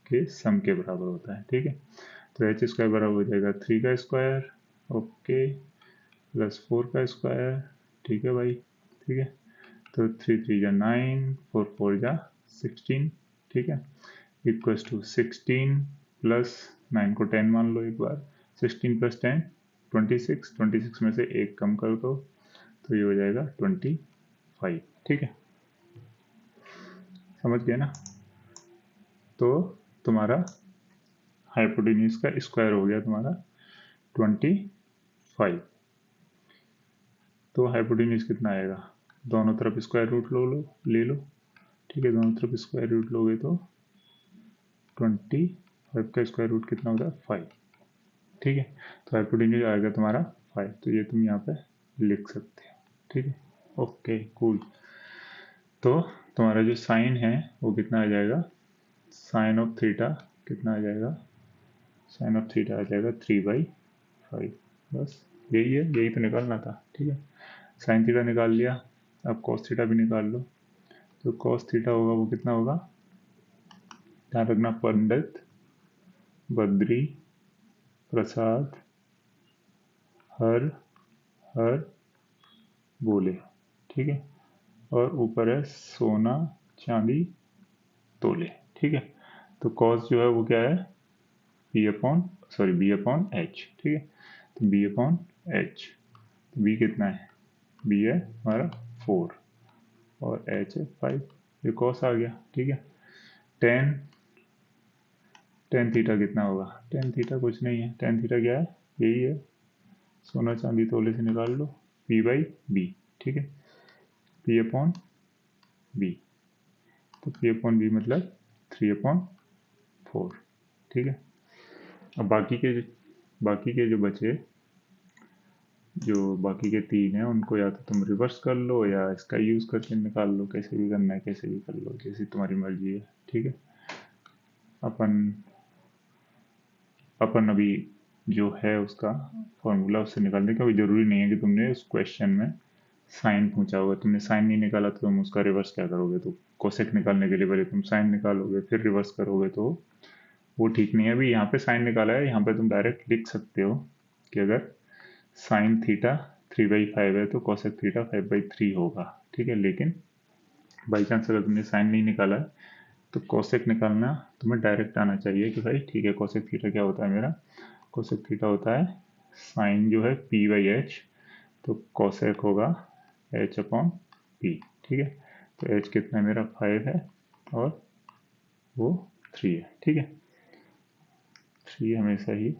के सम के बराबर होता है। ठीक है, तो एच स्क्वायर बराबर हो जाएगा 3 का स्क्वायर, ओके, प्लस 4 का स्क्वायर। ठीक है भाई, ठीक है, तो 3 3 जा 9, 4 4 जा 16। ठीक है, इक्वल्स टू 16 प्लस 9 को 10 मान लो एक बार, 16 प्लस 10 26, 26 में से एक कम कर दो तो ये हो जाएगा 25। ठीक है, समझ गए ना। तो तुम्हारा हाइपोटेन्यूज का स्क्वायर हो गया तुम्हारा 25। तो हाइपोटेन्यूज कितना आएगा, दोनों तरफ स्क्वायर रूट ले लो। ठीक है, दोनों तरफ स्क्वायर रूट लोगे तो 25 का स्क्वायर रूट कितना होता है, 5। ठीक है, तो हाइपोटेन्यूज आएगा तुम्हारा 5, तो ये तुम यहाँ पे लिख सकते हो। ठीक है, ओके कूल। तो तुम्हारा जो साइन है वो कितना आ जाएगा, साइन ऑफ थीटा कितना आ जाएगा, साइन ऑफ थीटा आ जाएगा 3/5। बस यही है, यही तो निकालना था। ठीक है, साइन थीटा निकाल लिया, अब कॉस थीटा भी निकाल लो। तो कॉस थीटा होगा वो कितना होगा, ध्यान रखना, पंडित बद्री प्रसाद हर हर बोले। ठीक है, और ऊपर है सोना चांदी तोले। ठीक है, तो कॉस जो है वो क्या है, बी अपॉन एच। ठीक है, तो बी अपॉन एच, तो बी कितना है, बी है हमारा 4 और एच है 5, ये कॉस आ गया। ठीक है, टेन टेन थीटा कितना होगा, टेन थीटा कुछ नहीं है, टेन थीटा क्या है, यही है, सोना चांदी तोले से निकाल लो, पी बाई बी। ठीक है, पी अपॉन बी, तो पी अपॉन बी मतलब 3/4। ठीक है, अब बाकी के जो बचे, जो बाकी के तीन हैं उनको या तो तुम रिवर्स कर लो या इसका यूज़ करके निकाल लो, कैसे भी करना है कैसे भी कर लो, जैसी तुम्हारी मर्जी है। ठीक है, अपन अपन अभी जो है उसका फॉर्मूला उससे निकालने का भी ज़रूरी नहीं है कि तुमने उस क्वेश्चन में साइन पूछा होगा, तुमने साइन नहीं निकाला तो तुम उसका रिवर्स क्या करोगे, तो कोसेक निकालने के लिए पहले तुम साइन निकालोगे फिर रिवर्स करोगे, तो वो ठीक नहीं है। अभी यहाँ पे साइन निकाला है, यहाँ पे तुम डायरेक्ट लिख सकते हो कि अगर साइन थीटा 3/5 है तो कोसेक थीटा 5/3 होगा। ठीक है, लेकिन बाई चांस अगर तुमने साइन नहीं निकाला है तो कोसेक निकालना तुम्हें डायरेक्ट आना चाहिए कि भाई ठीक है, कोसेक थीटा क्या होता है मेरा, कोसेक थीटा होता है साइन जो है पी बाई एच, तो कोसेक होगा एच अपॉन पी। ठीक है, तो एच कितना है मेरा 5 है और वो 3 है। ठीक है, 3 हमेशा ही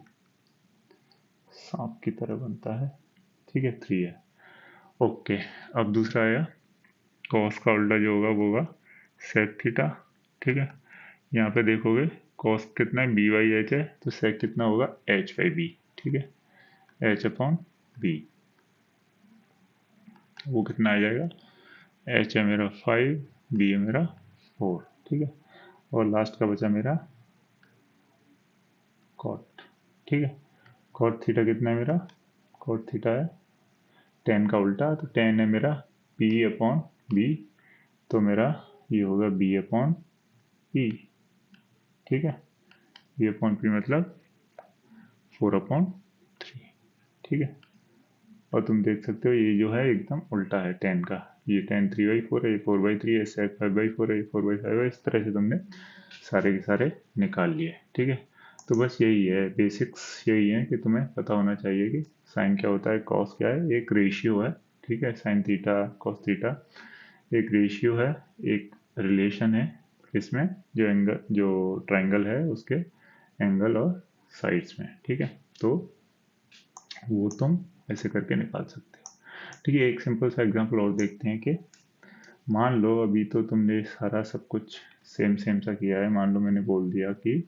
सांप की तरह बनता है। ठीक है, 3 है। ओके, अब दूसरा आया, कॉस का उल्टा जो होगा वो होगा सेक थीटा। ठीक है, यहाँ पे देखोगे कॉस कितना है, बी बाई एच है, तो सेक कितना होगा, एच बाई बी। ठीक है, एच अपॉन बी, वो कितना आ जाएगा, एच है मेरा 5, बी है मेरा 4। ठीक है, और लास्ट का बचा मेरा कॉट। ठीक है, कॉट थीटा कितना है मेरा, कॉट थीटा है टेन का उल्टा, तो टेन है मेरा पी अपॉन बी, तो मेरा ये होगा बी अपॉन पी। ठीक है, बी अपॉन पी मतलब 4/3। ठीक है, और तुम देख सकते हो ये जो है एकदम उल्टा है टेन का, ये टेन 3/4 है, ये 4/3 है, सेक 5/4 है, ये 4/5 है, इस तरह से तुमने सारे के सारे निकाल लिए। ठीक है, तो बस यही है, बेसिक्स यही है कि तुम्हें पता होना चाहिए कि साइन क्या होता है, कॉस क्या है, एक रेशियो है। ठीक है, साइन थीटा कॉस थीटा एक रेशियो है, एक रिलेशन है इसमें, जो ट्राइंगल है उसके एंगल और साइड्स में। ठीक है, तो वो तुम ऐसे करके निकाल सकते हो। ठीक है, एक सिंपल सा एग्जांपल और देखते हैं कि मान लो अभी तो तुमने सारा सब कुछ सेम सेम सा किया है, मान लो मैंने बोल दिया कि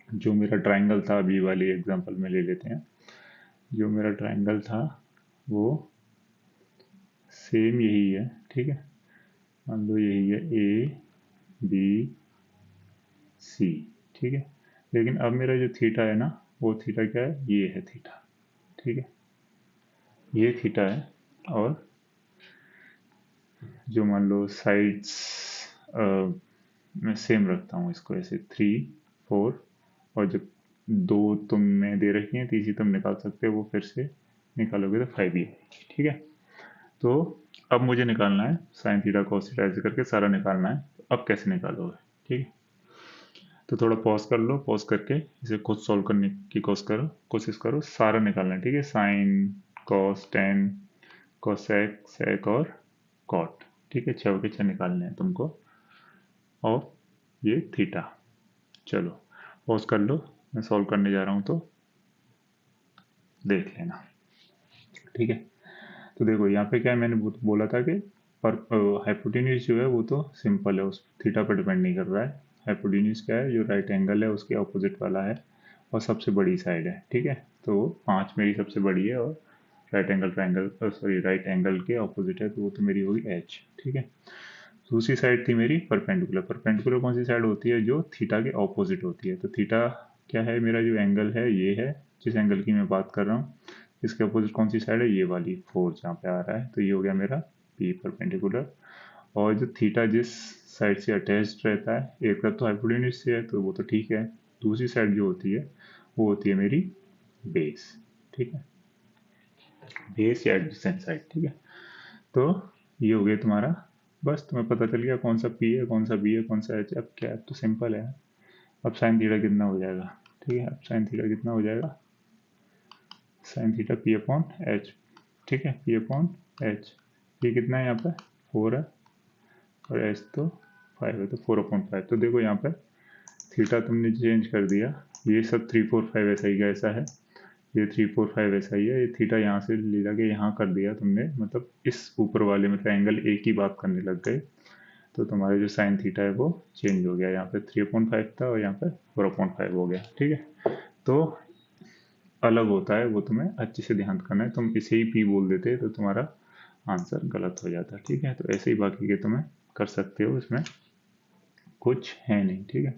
जो मेरा ट्राइंगल था, अभी वाली एग्जांपल में ले लेते हैं, जो मेरा ट्राइंगल था वो सेम यही है। ठीक है, मान लो यही है ए बी सी। ठीक है, लेकिन अब मेरा जो थीटा है ना, वो थीटा क्या है, ये है थीटा। ठीक है, ये थीटा है, और जो मान लो साइड्स मैं सेम रखता हूँ इसको ऐसे 3 4, और जब दो तुमने दे रखी हैं, तीसरी तुम निकाल सकते हो, वो फिर से निकालोगे तो 5 ही है। ठीक है, तो अब मुझे निकालना है साइन थीटा कॉस थीटा, ऐसे करके सारा निकालना है, तो अब कैसे निकालोगे। ठीक है, तो थोड़ा पॉज कर लो, पॉज करके इसे खुद सॉल्व करने की कोशिश करो, सारा निकालना है। ठीक है, sine cos tan cosec sec और कॉट। ठीक है, 6 के 6 निकालने हैं तुमको, और ये थीटा। चलो पॉज कर लो, मैं सॉल्व करने जा रहा हूँ, तो देख लेना। ठीक है, तो देखो यहाँ पे क्या है, मैंने बोला था कि पर हाइपोटेन्यूज जो है वो तो सिंपल है, उस थीटा पर डिपेंड नहीं कर रहा है। हाइपोटेन्यूज क्या है, जो राइट एंगल है उसके ऑपोजिट वाला है और सबसे बड़ी साइड है। ठीक है, तो 5 मेरी सबसे बड़ी है, और राइट एंगल के ऑपोजिट है, तो वो तो मेरी होगी एच। ठीक है, दूसरी साइड थी मेरी परपेंडिकुलर। परपेंडिकुलर कौन सी साइड होती है, जो थीटा के ऑपोजिट होती है, तो थीटा क्या है, मेरा जो एंगल है ये है, जिस एंगल की मैं बात कर रहा हूँ, इसके अपोजिट कौन सी साइड है, ये वाली 4 जहाँ पे आ रहा है, तो ये हो गया मेरा पी परपेंडिकुलर। और जो थीटा जिस साइड से अटैच्ड रहता है, एक तरफ तो हाइपोटेन्यूज से है तो वो तो ठीक है, दूसरी साइड जो होती है वो होती है मेरी बेस। ठीक है, बेस या एडजेसेंट साइड। ठीक है, तो ये हो गया तुम्हारा, बस तुम्हें पता चल गया कौन सा पी है, कौन सा बी है, कौन सा एच। अब क्या है, तो सिंपल है। अब साइन थीटा कितना हो जाएगा, ठीक है, अब साइन थीटा कितना हो जाएगा, sine theta P upon H, ठीक है, पी अपॉन एच। ये कितना है यहाँ पे, 4 है, और एच तो 5 है, तो 4/5। तो देखो यहाँ पे थीटा तुमने चेंज कर दिया, ये सब 3 4 5 ऐसा ही का ऐसा है, ये 3 4 5 ऐसा ही है, ये थीटा यहाँ से ले जाके यहाँ कर दिया तुमने, मतलब इस ऊपर वाले में ट्रायंगल ए की बात करने लग गए, तो तुम्हारे जो साइन थीटा है वो चेंज हो गया, यहाँ पे 3/5 था और यहाँ पे 4/5 हो गया, ठीक है। तो अलग होता है वो, तुम्हें अच्छे से ध्यान करना है, तुम इसे ही पी बोल देते तो तुम्हारा आंसर गलत हो जाता, ठीक है। तो ऐसे ही बाकी के तुम्हें कर सकते हो, इसमें कुछ है नहीं, ठीक है।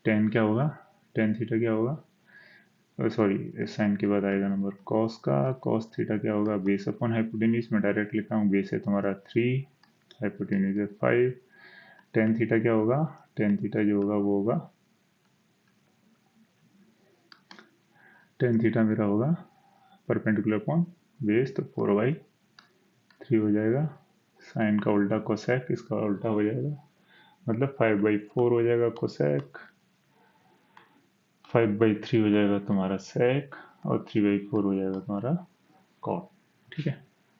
टेन क्या होगा, टेन थीटा क्या होगा, सॉरी साइन के बाद आएगा नंबर कॉस का, कॉस थीटा क्या होगा, बेस अपॉन हाइपोटेन्यूज, में डायरेक्ट लिख रहा हूँ, बेस है तुम्हारा 3, हाइपोटेन्यूज है 5। टेन थीटा क्या होगा, टेन थीटा जो होगा वो होगा, टेन थीटा मेरा होगा परपेंडिकुलर अपॉन बेस, तो 4/3 हो जाएगा। साइन का उल्टा कोसेक, इसका उल्टा हो जाएगा, मतलब 5/4 हो जाएगा कोसेक, 5/3 हो जाएगा तुम्हारा सेक, और 3/4 हो जाएगा तुम्हारा कॉट, ठीक है।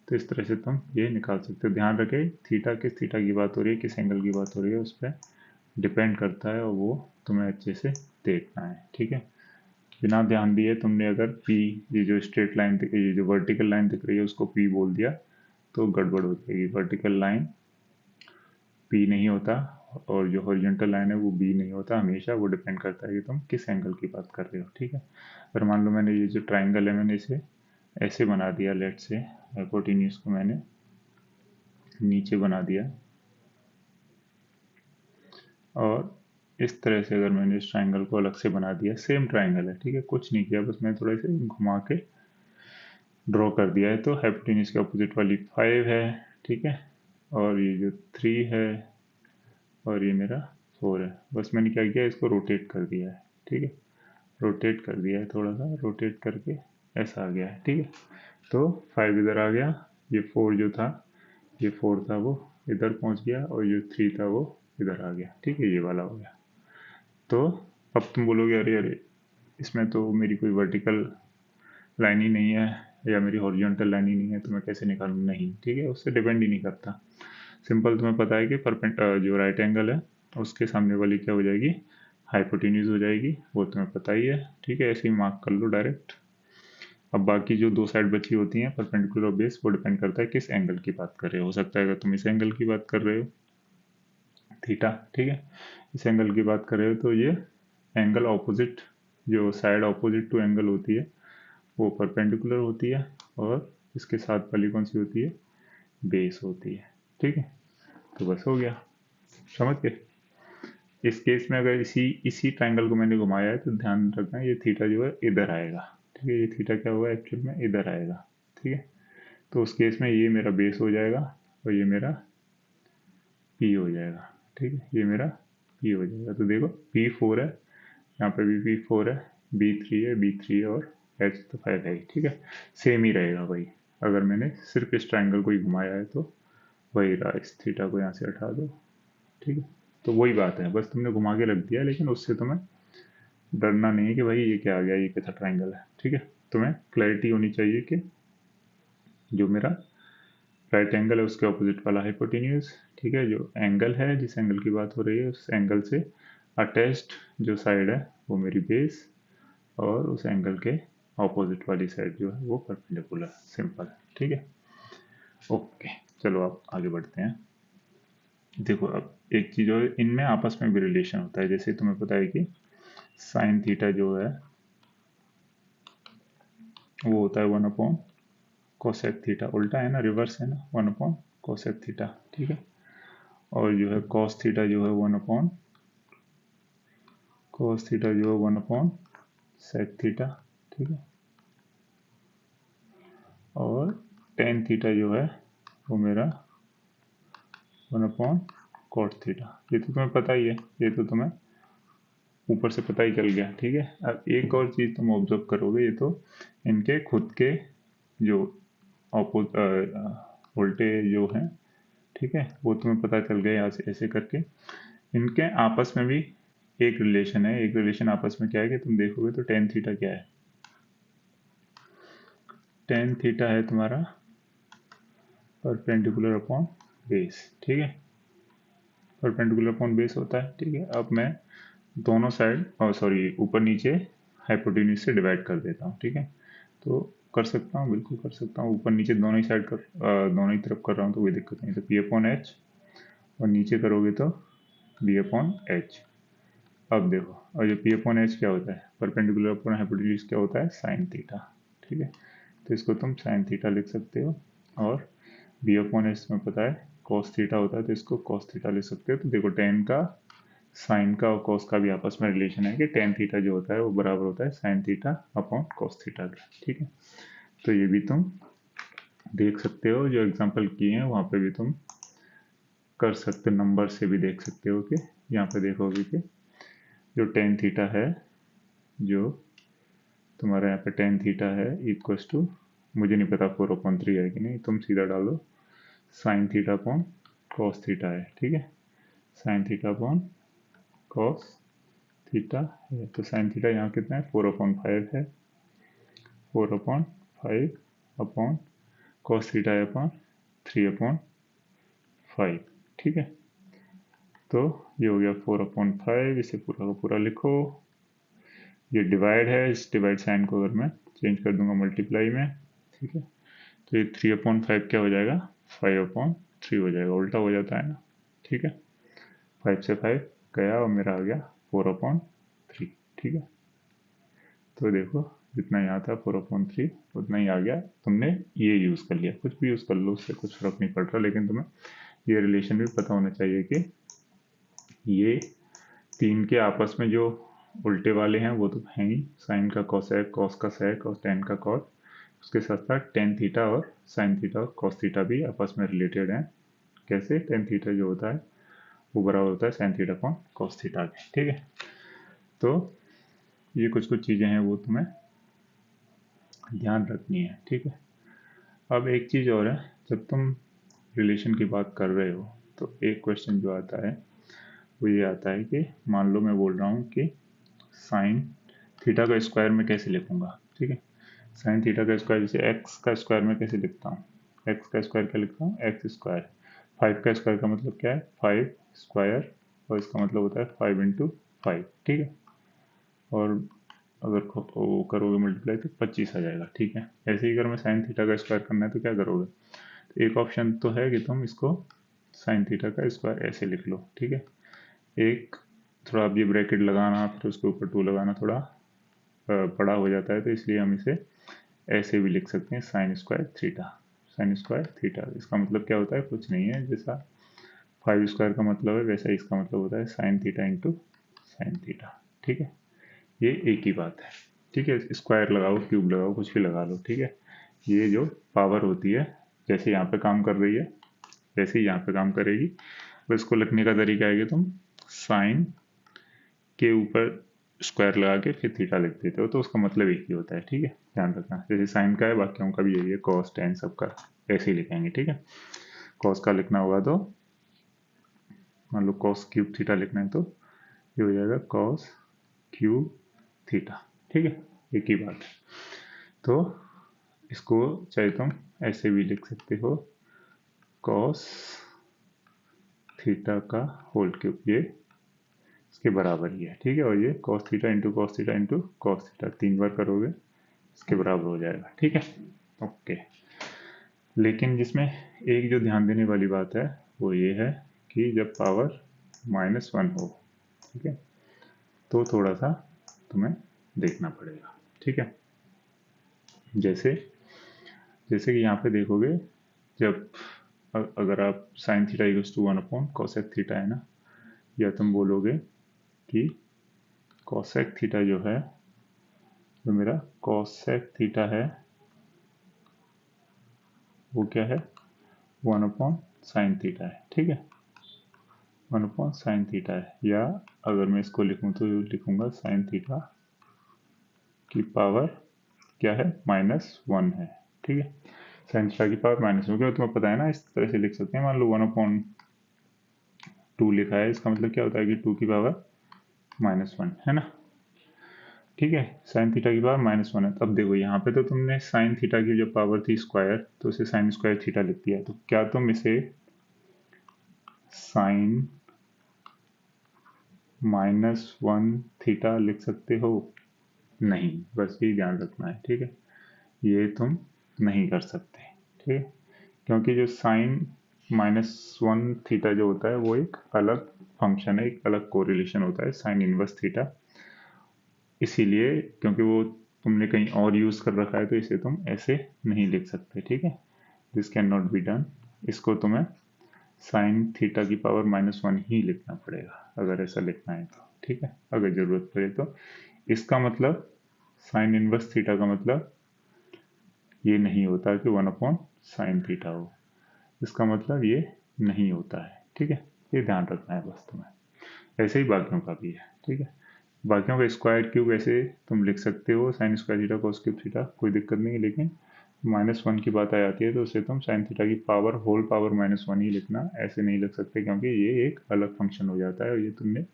तो इस तरह से तुम ये निकाल सकते हो। ध्यान रखें, थीटा किस थीटा की बात हो रही है, किस एंगल की बात हो रही है, उस पर डिपेंड करता है, और वो तुम्हें अच्छे से देखना है, ठीक है। बिना ध्यान दिए तुमने अगर पी, ये जो स्ट्रेट लाइन, ये जो वर्टिकल लाइन दिख रही है उसको पी बोल दिया तो गड़बड़ हो जाएगी। वर्टिकल लाइन पी नहीं होता, और जो हॉरिजॉन्टल लाइन है वो बी नहीं होता, हमेशा वो डिपेंड करता है कि तुम किस एंगल की बात कर रहे हो, ठीक है। अगर मान लो मैंने ये जो ट्राइंगल है मैंने इसे ऐसे बना दिया, लेट से हाइपोटेन्यूज को मैंने नीचे बना दिया, और इस तरह से अगर मैंने इस ट्राइंगल को अलग से बना दिया, सेम ट्राइंगल है, ठीक है, कुछ नहीं किया, बस मैं थोड़ा से घुमा के ड्रॉ कर दिया है, तो हाइपोटेन्यूज के अपोजिट वाली 5 है, ठीक है, और ये जो 3 है, और ये मेरा 4 है। बस मैंने क्या किया, इसको रोटेट कर दिया है, ठीक है, रोटेट कर दिया है, थोड़ा सा रोटेट करके ऐसा आ गया है, ठीक है। तो 5 इधर आ गया, ये 4 जो था, ये 4 था वो इधर पहुंच गया, और जो 3 था वो इधर आ गया, ठीक है, ये वाला हो गया। तो अब तुम बोलोगे अरे अरे, इसमें तो मेरी कोई वर्टिकल लाइन ही नहीं है, या मेरी हॉरिजॉन्टल लाइन ही नहीं है, तो मैं कैसे निकालूं, नहीं, ठीक है, उससे डिपेंड ही नहीं करता। सिंपल तुम्हें पता है कि जो राइट एंगल है उसके सामने वाली क्या हो जाएगी, हाइपोटेन्यूज हो जाएगी, वो तुम्हें पता ही है, ठीक है, ऐसे ही मार्क कर लो डायरेक्ट। अब बाकी जो दो साइड बची होती हैं परपेंडिकुलर बेस, वो डिपेंड करता है किस एंगल की बात कर रहे हो। हो सकता है अगर तुम इस एंगल की बात कर रहे हो थीटा, ठीक है, इस एंगल की बात कर रहे हो तो ये एंगल ऑपोजिट, जो साइड ऑपोजिट टू एंगल होती है वो परपेंडिकुलर होती है, और इसके साथ वाली कौन सी होती है, बेस होती है, ठीक है। तो बस हो गया, समझ गए। इस केस में अगर इसी इसी ट्राइंगल को मैंने घुमाया है तो ध्यान रखना ये थीटा जो है इधर आएगा, ठीक है, ये थीटा क्या होगा एक्चुअल में इधर आएगा, ठीक है। तो उस केस में ये मेरा बेस हो जाएगा, और ये मेरा पी हो जाएगा, ठीक है, ये मेरा पी हो जाएगा। तो देखो P4 है, यहाँ पे भी P4 है, B3 है, B3 है, और H तो 5 है, ठीक है, सेम ही रहेगा भाई। अगर मैंने सिर्फ इस ट्राइंगल को ही घुमाया है तो वही रहा, इस थीटा को यहाँ से हटा दो, ठीक है। तो वही बात है, बस तुमने घुमा के रख दिया, लेकिन उससे तुम्हें डरना नहीं है कि भाई ये क्या आ गया, ये कैसा ट्राइंगल है, ठीक है। तुम्हें क्लैरिटी होनी चाहिए कि जो मेरा राइट एंगल है उसके ऑपोजिट वाला हाइपोटेन्यूज, ठीक है, जो एंगल है जिस एंगल की बात हो रही है उस एंगल से अटैच्ड जो साइड है वो मेरी बेस, और उस एंगल के ऑपोजिट वाली साइड जो है वो परपेंडिकुलर, सिंपल, ठीक है। ओके, चलो आप आगे बढ़ते हैं। देखो अब एक चीज और, इनमें आपस में भी रिलेशन होता है, जैसे तुम्हें पता है कि साइन थीटा जो है वो होता है 1 अपॉन कोसेक थीटा, उल्टा है ना, रिवर्स है ना, 1 अपॉन कोसेक थीटा, ठीक है। और जो है कॉस थीटा जो है 1 अपॉन कॉस थीटा जो है 1 अपॉन सेक थीटा, ठीक है। और टेन थीटा जो है वो मेरा 1 अपॉन कॉट थीटा, ये तो तुम्हें पता ही है, ये तो तुम्हें ऊपर से पता ही चल गया, ठीक है। अब एक और चीज तुम ऑब्जर्व करोगे, ये तो इनके खुद के जो वोल्टेज जो है, ठीक है, वो तुम्हें पता चल गया यहाँ से ऐसे करके। इनके आपस में भी एक रिलेशन है। एक रिलेशन आपस में क्या है कि तुम देखोगे तो टेन थीटा क्या है, टेन थीटा है तुम्हारा परपेंडिकुलर अपॉन बेस, ठीक है, परपेंडिकुलर अपॉन बेस होता है, ठीक है। अब मैं दोनों साइड और सॉरी ऊपर नीचे हाइपोटेन्यूज से डिवाइड कर देता हूँ, ठीक है। तो कर सकता हूँ, बिल्कुल कर सकता हूँ, ऊपर नीचे दोनों ही साइड कर दोनों ही तरफ कर रहा हूँ तो कोई दिक्कत नहीं। तो पी अपॉन एच और नीचे करोगे तो बी अपॉन एच। अब देखो, और ये पी अपॉन एच क्या होता है, परपेंडिकुलर अपॉन हाइपोटेन्यूज क्या होता है, साइन थीटा, ठीक है। तो इसको तुम साइन थीटा लिख सकते हो। और बी अपॉन एच में पता है कॉस थीटा होता है, तो इसको कॉस थीटा लिख सकते हो। तो देखो टेन का, साइन का और कॉस का भी आपस में रिलेशन है कि टेन थीटा जो होता है वो बराबर होता है sine theta upon cos theta का, ठीक है। तो ये भी तुम देख सकते हो, जो एग्जांपल किए हैं वहाँ पे भी तुम कर सकते हो, नंबर से भी देख सकते हो कि यहाँ पे देखोगे कि जो टेन थीटा है, जो तुम्हारा यहाँ पे टेन थीटा है इक्वल्स टू, मुझे नहीं पता 4/3 है कि नहीं, तुम सीधा डालो sine theta upon cos theta है, ठीक है। Sine theta upon cos theta है, तो साइन थीटा यहाँ कितना है, 4/5 है, 4/5 अपॉन कॉस थीटा है अपॉन 3/5, ठीक है। तो ये हो गया 4/5, इसे पूरा का पूरा लिखो। ये डिवाइड है, इस डिवाइड साइन को अगर मैं चेंज कर दूंगा मल्टीप्लाई में, ठीक है, तो ये 3/5 क्या हो जाएगा, 5/3 हो जाएगा, उल्टा हो जाता है ना, ठीक है। 5 से 5 गया और मेरा आ गया 4/3, ठीक है। तो देखो जितना यहाँ था 4/3 उतना ही आ गया। तुमने ये यूज़ कर लिया, कुछ भी यूज़ कर लो, उससे कुछ फर्क नहीं पड़ रहा, लेकिन तुम्हें ये रिलेशन भी पता होना चाहिए कि ये तीन के आपस में जो उल्टे वाले हैं वो तो हैं ही, साइन का कॉसेक, कॉस का सेक और टेन का कॉट। उसके साथ साथ टेन थीटा और साइन थीटा और कॉस थीटा भी आपस में रिलेटेड हैं। कैसे, टेन थीटा जो होता है वो बराबर होता है sine theta upon cos theta के, ठीक है। तो ये कुछ कुछ चीज़ें हैं वो तुम्हें ध्यान रखनी है, ठीक है। अब एक चीज़ और है, जब तुम रिलेशन की बात कर रहे हो तो एक क्वेश्चन जो आता है वो ये आता है कि मान लो मैं बोल रहा हूँ कि साइन थीटा का स्क्वायर में कैसे लिखूंगा, ठीक है। साइन थीटा का स्क्वायर जैसे एक्स का स्क्वायर में कैसे लिखता हूँ, एक्स का स्क्वायर क्या लिखता हूँ, एक्स स्क्वायर। 5 का स्क्वायर का मतलब क्या है, 5 स्क्वायर, और इसका मतलब होता है 5 × 5, ठीक है। और अगर वो करोगे मल्टीप्लाई तो 25 आ जाएगा, ठीक है। ऐसे ही अगर मैं साइन थीटा का स्क्वायर करना है तो क्या करोगे, तो एक ऑप्शन तो है कि तुम इसको साइन थीटा का स्क्वायर ऐसे लिख लो, ठीक है। एक थोड़ा अब ये ब्रैकेट लगाना फिर उसके ऊपर 2 लगाना थोड़ा बड़ा हो जाता है, तो इसलिए हम इसे ऐसे भी लिख सकते हैं, sine square theta, sine square theta. इसका मतलब क्या होता है, कुछ नहीं है, जैसा 5 स्क्वायर का मतलब है वैसा इसका मतलब होता है sine theta into sine theta, ठीक है। ये एक ही बात है, ठीक है। स्क्वायर लगाओ, क्यूब लगाओ, कुछ भी लगा लो, ठीक है। ये जो पावर होती है जैसे यहाँ पे काम कर रही है वैसे ही यहाँ पे काम करेगी। तो इसको लिखने का तरीका है कि तुम साइन के ऊपर स्क्वायर लगा के फिर थीटा लिख देते हो, तो उसका मतलब एक ही होता है, ठीक है। ध्यान रखना, जैसे साइन का है बाकियों का भी यही है, कॉस टेन सबका ऐसे ही लिखेंगे, ठीक है। कॉस का लिखना होगा तो मान लो कॉस क्यूब थीटा लिखना है तो ये हो जाएगा कॉस क्यूब थीटा, ठीक है, एक ही बात है। तो इसको चाहे तुम ऐसे भी लिख सकते हो, कॉस थीटा का होल क्यूब, ये इसके बराबर ही है, ठीक है। और ये cos theta into cos theta into cos theta 3 बार करोगे इसके बराबर हो जाएगा, ठीक है, ओके। लेकिन जिसमें एक जो ध्यान देने वाली बात है वो ये है कि जब पावर -1 हो, ठीक है, तो थोड़ा सा तुम्हें देखना पड़ेगा, ठीक है। जैसे जैसे कि यहाँ पे देखोगे, जब अगर आप sine theta equals to 1/cosec theta है ना, या तुम बोलोगे कि cosec थीटा जो है, जो मेरा cosec थीटा है वो क्या है, 1/sin थीटा है, ठीक है, 1/sin थीटा है। या अगर मैं इसको लिखूँ तो लिखूँगा साइन थीटा की पावर क्या है, -1 है, ठीक है। साइन थीटा की पावर माइनस वन, क्योंकि तुम्हें पता है ना, इस तरह से लिख सकते हैं। मान लो 1/2 लिखा है, इसका मतलब क्या होता है कि 2 की पावर -1 है ना। ठीक है, साइन थीटा की पावर -1 है। अब देखो यहाँ पे तो तुमने साइन थीटा की जो पावर थी स्क्वायर, तो उसे साइन स्क्वायर थीटा लिख दिया। तो क्या तुम इसे साइन -1 थीटा लिख सकते हो? नहीं, बस ये ध्यान रखना है। ठीक है, ये तुम नहीं कर सकते। ठीक है, क्योंकि जो साइन -1 थीटा जो होता है वो एक अलग फंक्शन है, एक अलग कोरिलेशन होता है साइन इनवर्स थीटा। इसीलिए, क्योंकि वो तुमने कहीं और यूज कर रखा है, तो इसे तुम ऐसे नहीं लिख सकते। ठीक है, this can not be done. इसको तुम्हें साइन थीटा की पावर -1 ही लिखना पड़ेगा अगर ऐसा लिखना है तो। ठीक है, अगर जरूरत पड़े तो। इसका मतलब साइन इनवर्स थीटा का मतलब ये नहीं होता कि 1/sin थीटा हो। इसका मतलब ये नहीं होता है। ठीक है, ये ध्यान रखना है बस तुम्हें। ऐसे ही बाकियों का भी है। ठीक है, बाकियों का स्क्वायर क्यूब ऐसे तुम लिख सकते हो, sine square theta cos cube theta, कोई दिक्कत नहीं है। लेकिन -1 की बात आ जाती है तो उसे तुम साइन थीटा की पावर होल पावर -1 ही लिखना, ऐसे नहीं लिख सकते, क्योंकि ये एक अलग फंक्शन हो जाता है और ये तुमने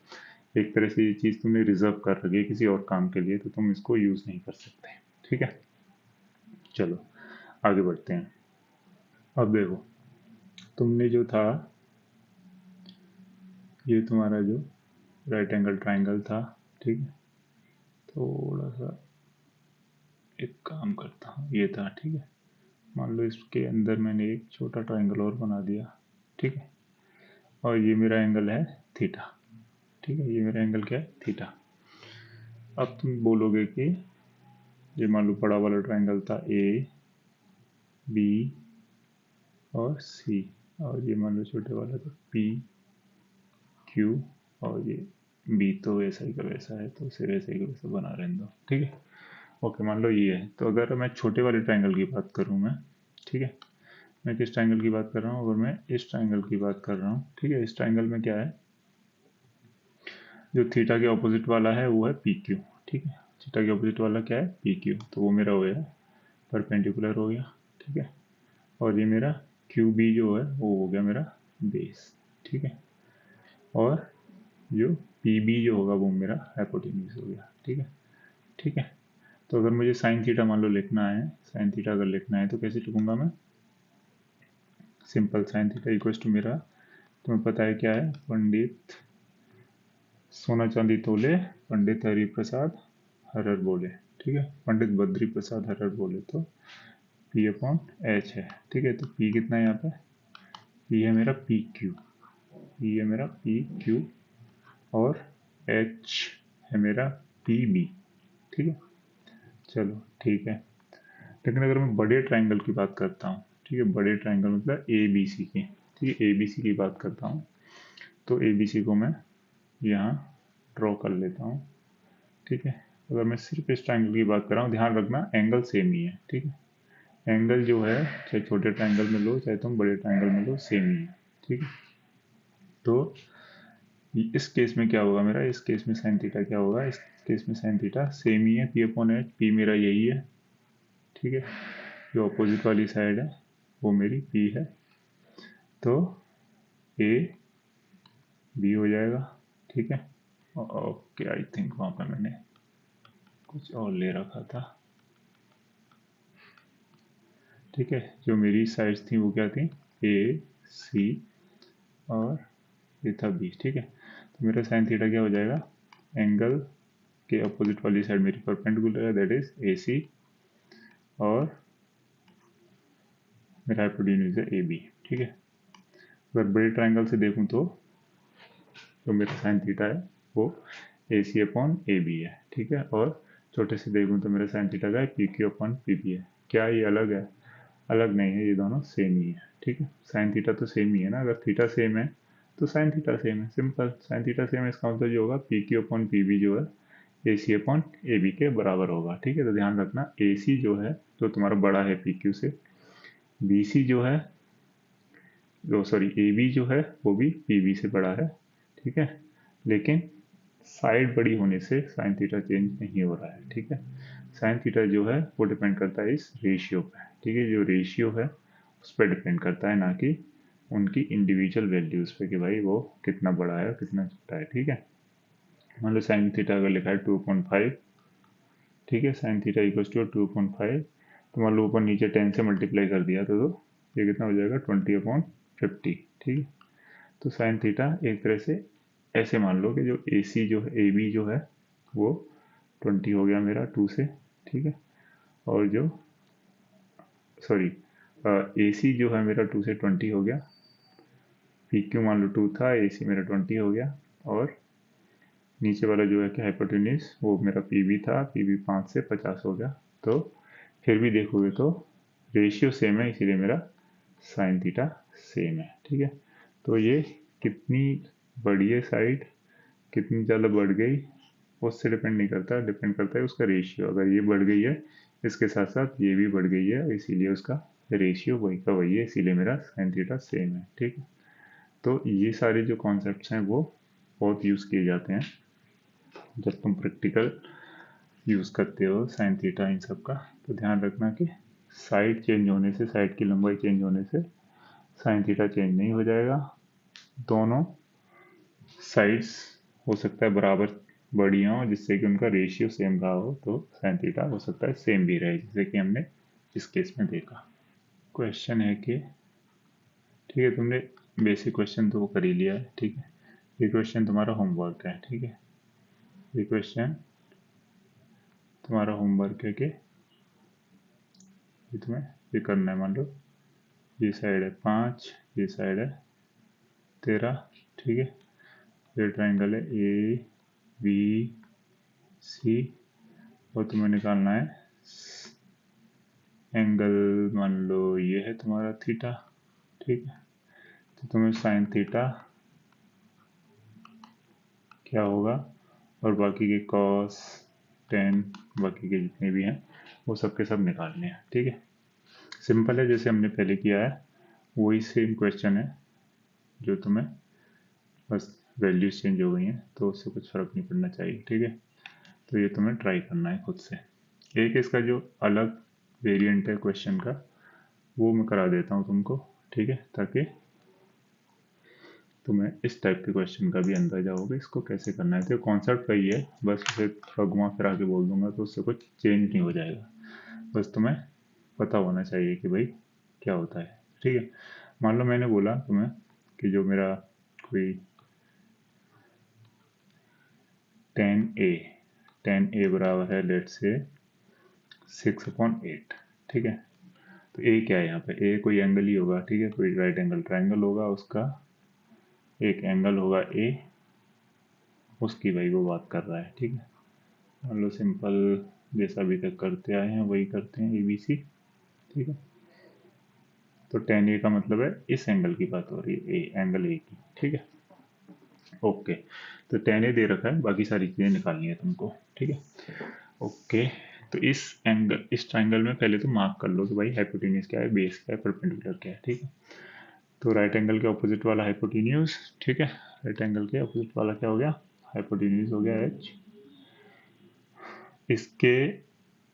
एक तरह से ये चीज़ तुमने रिजर्व कर रखी है किसी और काम के लिए, तो तुम इसको यूज़ नहीं कर सकते। ठीक है, चलो आगे बढ़ते हैं। अब देखो, तुमने जो था, ये तुम्हारा जो राइट एंगल ट्राइंगल था। ठीक है, थोड़ा सा एक काम करता हूँ, ये था। ठीक है, मान लो इसके अंदर मैंने एक छोटा ट्राइंगल और बना दिया। ठीक है, और ये मेरा एंगल है थीटा। ठीक है, ये मेरा एंगल क्या है? थीटा। अब तुम बोलोगे कि ये मान लो बड़ा वाला ट्राइंगल था ए बी और सी, और ये मान लो छोटे वाला था पी क्यू, और ये बी तो वैसा ही का वैसा है, तो उसे वैसे ही का वैसा बना रहने दो। ठीक है, ओके, मान लो ये है। तो अगर मैं छोटे वाले ट्राइंगल की बात करूँ मैं, ठीक है, मैं किस ट्राइंगल की बात कर रहा हूँ? अगर मैं इस ट्राइंगल की बात कर रहा हूँ, ठीक है, इस ट्राइंगल में क्या है, जो थीटा के ऑपोजिट वाला है वो है पी क्यू। ठीक है, थीटा के ऑपोजिट वाला क्या है? P Q. तो वो मेरा हो गया परपेंडिकुलर हो गया। ठीक है, और ये मेरा क्यू बी जो है वो हो गया मेरा बेस। ठीक है, और जो पी बी जो होगा वो मेरा हाइपोटेन्यूज हो गया। ठीक है, ठीक है। तो अगर मुझे साइन थीटा मान लो लिखना है, साइन थीटा अगर लिखना है तो कैसे लिखूंगा मैं? Simple, sine theta equals to मेरा, तुम्हें पता है क्या है? पंडित सोना चांदी तोले, पंडित हरि प्रसाद हरर बोले। ठीक है, पंडित बद्री प्रसाद हरर बोले, तो पी अपॉन एच है। ठीक है, तो पी कितना है यहाँ पे? पी है मेरा पी क्यू, पी है मेरा पी क्यू, और एच है मेरा पी बी। ठीक है, चलो ठीक है। लेकिन अगर मैं बड़े ट्राइंगल की बात करता हूँ, ठीक है, बड़े ट्राइंगल मतलब ए बी सी की, ठीक है, ए बी सी की बात करता हूँ, तो ए बी सी को मैं यहाँ ड्रॉ कर लेता हूँ। ठीक है, अगर मैं सिर्फ इस ट्राइंगल की बात कर रहा हूँ, ध्यान रखना एंगल सेम ही है। ठीक है, एंगल जो है चाहे छोटे ट्राइंगल में लो चाहे तुम बड़े ट्राइंगल में लो, सेम ही है। ठीक है, तो इस केस में क्या होगा मेरा? इस केस में साइन थीटा क्या होगा? इस केस में साइन थीटा सेम ही है, पी अपॉन एच। पी मेरा यही है। ठीक है, जो अपोजिट वाली साइड है वो मेरी पी है, तो ए बी हो जाएगा। ठीक है, ओके, आई थिंक वहाँ पर मैंने कुछ और ले रखा था। ठीक है, जो मेरी साइड्स थी वो क्या थी? ए सी और ये था बी। ठीक है, तो मेरा साइन थीटा क्या हो जाएगा? एंगल के अपोजिट वाली साइड मेरी परपेंडिकुलर है, दैट इज ए सी, और मेरा हाइपोटेन्यूज है ए बी। ठीक है, अगर बड़े ट्राइंगल से देखूं तो जो मेरा साइन थीटा है वो ए सी अपॉन ए बी है। ठीक है, और छोटे से देखूं तो मेरा साइन थीटा का है P Q upon P B है। क्या ये अलग है? अलग नहीं है, ये दोनों सेम ही है। ठीक है, साइन थीटा तो सेम ही है ना, अगर थीटा सेम है तो साइन थीटा सेम है। सिंपल, साइन थीटा सेम है, इसका मतलब जो होगा P Q upon P B जो है ए सी अपॉन ए बी के बराबर होगा। ठीक है, तो ध्यान रखना ए सी जो है, जो तुम्हारा बड़ा है पी क्यू से, बी सी जो है, जो सॉरी ए बी जो है वो भी पी बी से बड़ा है। ठीक है, लेकिन साइड बड़ी होने से साइन थीटा चेंज नहीं हो रहा है, ठीक है। साइन थीटा जो है वो डिपेंड करता है इस रेशियो पे, ठीक है। जो रेशियो है उस पर डिपेंड करता है, ना कि उनकी इंडिविजुअल वैल्यूज पे कि भाई वो कितना बड़ा है और कितना छोटा है, ठीक है। मान लो साइन थीटा अगर लिखा है 2.5, ठीक है, साइन थीटा इक्वल्स टू 2.5, तो मान लो ऊपर नीचे 10 से मल्टीप्लाई कर दिया तो ये कितना हो जाएगा 20/50, ठीक है। तो साइन थीटा एक तरह से ऐसे मान लो कि जो ए सी जो है, ए बी जो है वो 20 हो गया मेरा 2 से, ठीक है। और जो सॉरी ए सी जो है मेरा 2 से 20 हो गया, पी क्यू मान लो 2 था, ए सी मेरा 20 हो गया, और नीचे वाला जो है कि हाइपोटेन्यूज वो मेरा पी बी था, पी बी 5 से 50 हो गया। तो फिर भी देखोगे तो रेशियो सेम है, इसीलिए मेरा साइन थीटा सेम है, ठीक है। तो ये कितनी बड़ी है साइड, कितनी ज़्यादा बढ़ गई, उससे डिपेंड नहीं करता, डिपेंड करता है उसका रेशियो। अगर ये बढ़ गई है इसके साथ साथ ये भी बढ़ गई है, इसीलिए उसका रेशियो वही का वही है, इसीलिए मेरा साइन थीटा सेम है, ठीक है। तो ये सारे जो कॉन्सेप्ट्स हैं वो बहुत यूज़ किए जाते हैं जब तुम प्रैक्टिकल यूज़ करते हो साइन थीटा इन सब का। तो ध्यान रखना कि साइड चेंज होने से, साइड की लंबाई चेंज होने से साइन थीटा चेंज नहीं हो जाएगा। दोनों साइड्स हो सकता है बराबर बड़ी हों जिससे कि उनका रेशियो सेम रहा हो, तो साइन थीटा हो सकता है सेम भी रहे, जैसे कि हमने इस केस में देखा। क्वेश्चन है कि ठीक है, तुमने बेसिक क्वेश्चन तो वो कर ही लिया है, ठीक है। ये क्वेश्चन तुम्हारा होमवर्क है, ठीक है। ये क्वेश्चन तुम्हारा होमवर्क है कि ये तुम्हें ये करना है। मान लो ये साइड है 5, ये साइड है 13, ठीक है। ये ट्राइंगल है ए बी सी, और तुम्हें निकालना है एंगल, मान लो ये है तुम्हारा थीटा, ठीक है। तो तुम्हें साइन थीटा क्या होगा, और बाकी के कॉस, टेन, बाकी के जितने भी हैं वो सब के सब निकालने हैं, ठीक है। सिंपल है, जैसे हमने पहले किया है वही सेम क्वेश्चन है, जो तुम्हें बस वैल्यूज चेंज हो गई हैं तो उससे कुछ फ़र्क नहीं पड़ना चाहिए, ठीक है। तो ये तुम्हें ट्राई करना है खुद से। एक इसका जो अलग वेरिएंट है क्वेश्चन का वो मैं करा देता हूँ तुमको, ठीक है, ताकि तुम्हें इस टाइप के क्वेश्चन का भी अंदाजा होगा इसको कैसे करना है। तो कॉन्सेप्ट का ही है, बस उसे थोड़ा घुमा फिरा के बोल दूंगा तो उससे कुछ चेंज नहीं हो जाएगा। बस तुम्हें पता होना चाहिए कि भाई क्या होता है, ठीक है। मान लो मैंने बोला तुम्हें कि जो मेरा कोई 10a, 10a बराबर है लेट से 6/8, ठीक है। तो ए क्या है यहाँ पे, ए कोई एंगल ही होगा, ठीक है, कोई राइट एंगल ट्राइंगल होगा, उसका एक एंगल होगा ए, उसकी भाई वो बात कर रहा है, ठीक है। मान लो सिंपल जैसा अभी तक करते आए हैं वही करते हैं, ए बी सी, ठीक है। तो 10a का मतलब है इस एंगल की बात हो रही है, ए एंगल ए की, ठीक है। ओके, तो 10a दे रखा है, बाकी सारी चीज़ें निकालनी है तुमको, ठीक है। ओके, तो इस एंगल, इस ट्राइंगल में पहले तो मार्क कर लो कि भाई हाइपोटेन्यूज क्या है, बेस क्या है, परपेंडिकुलर क्या है, ठीक है। तो राइट एंगल के ऑपोजिट वाला हाइपोटेन्यूज, ठीक है। राइट एंगल के ऑपोजिट वाला क्या हो गया, हाइपोटेन्यूज हो गया एच। इसके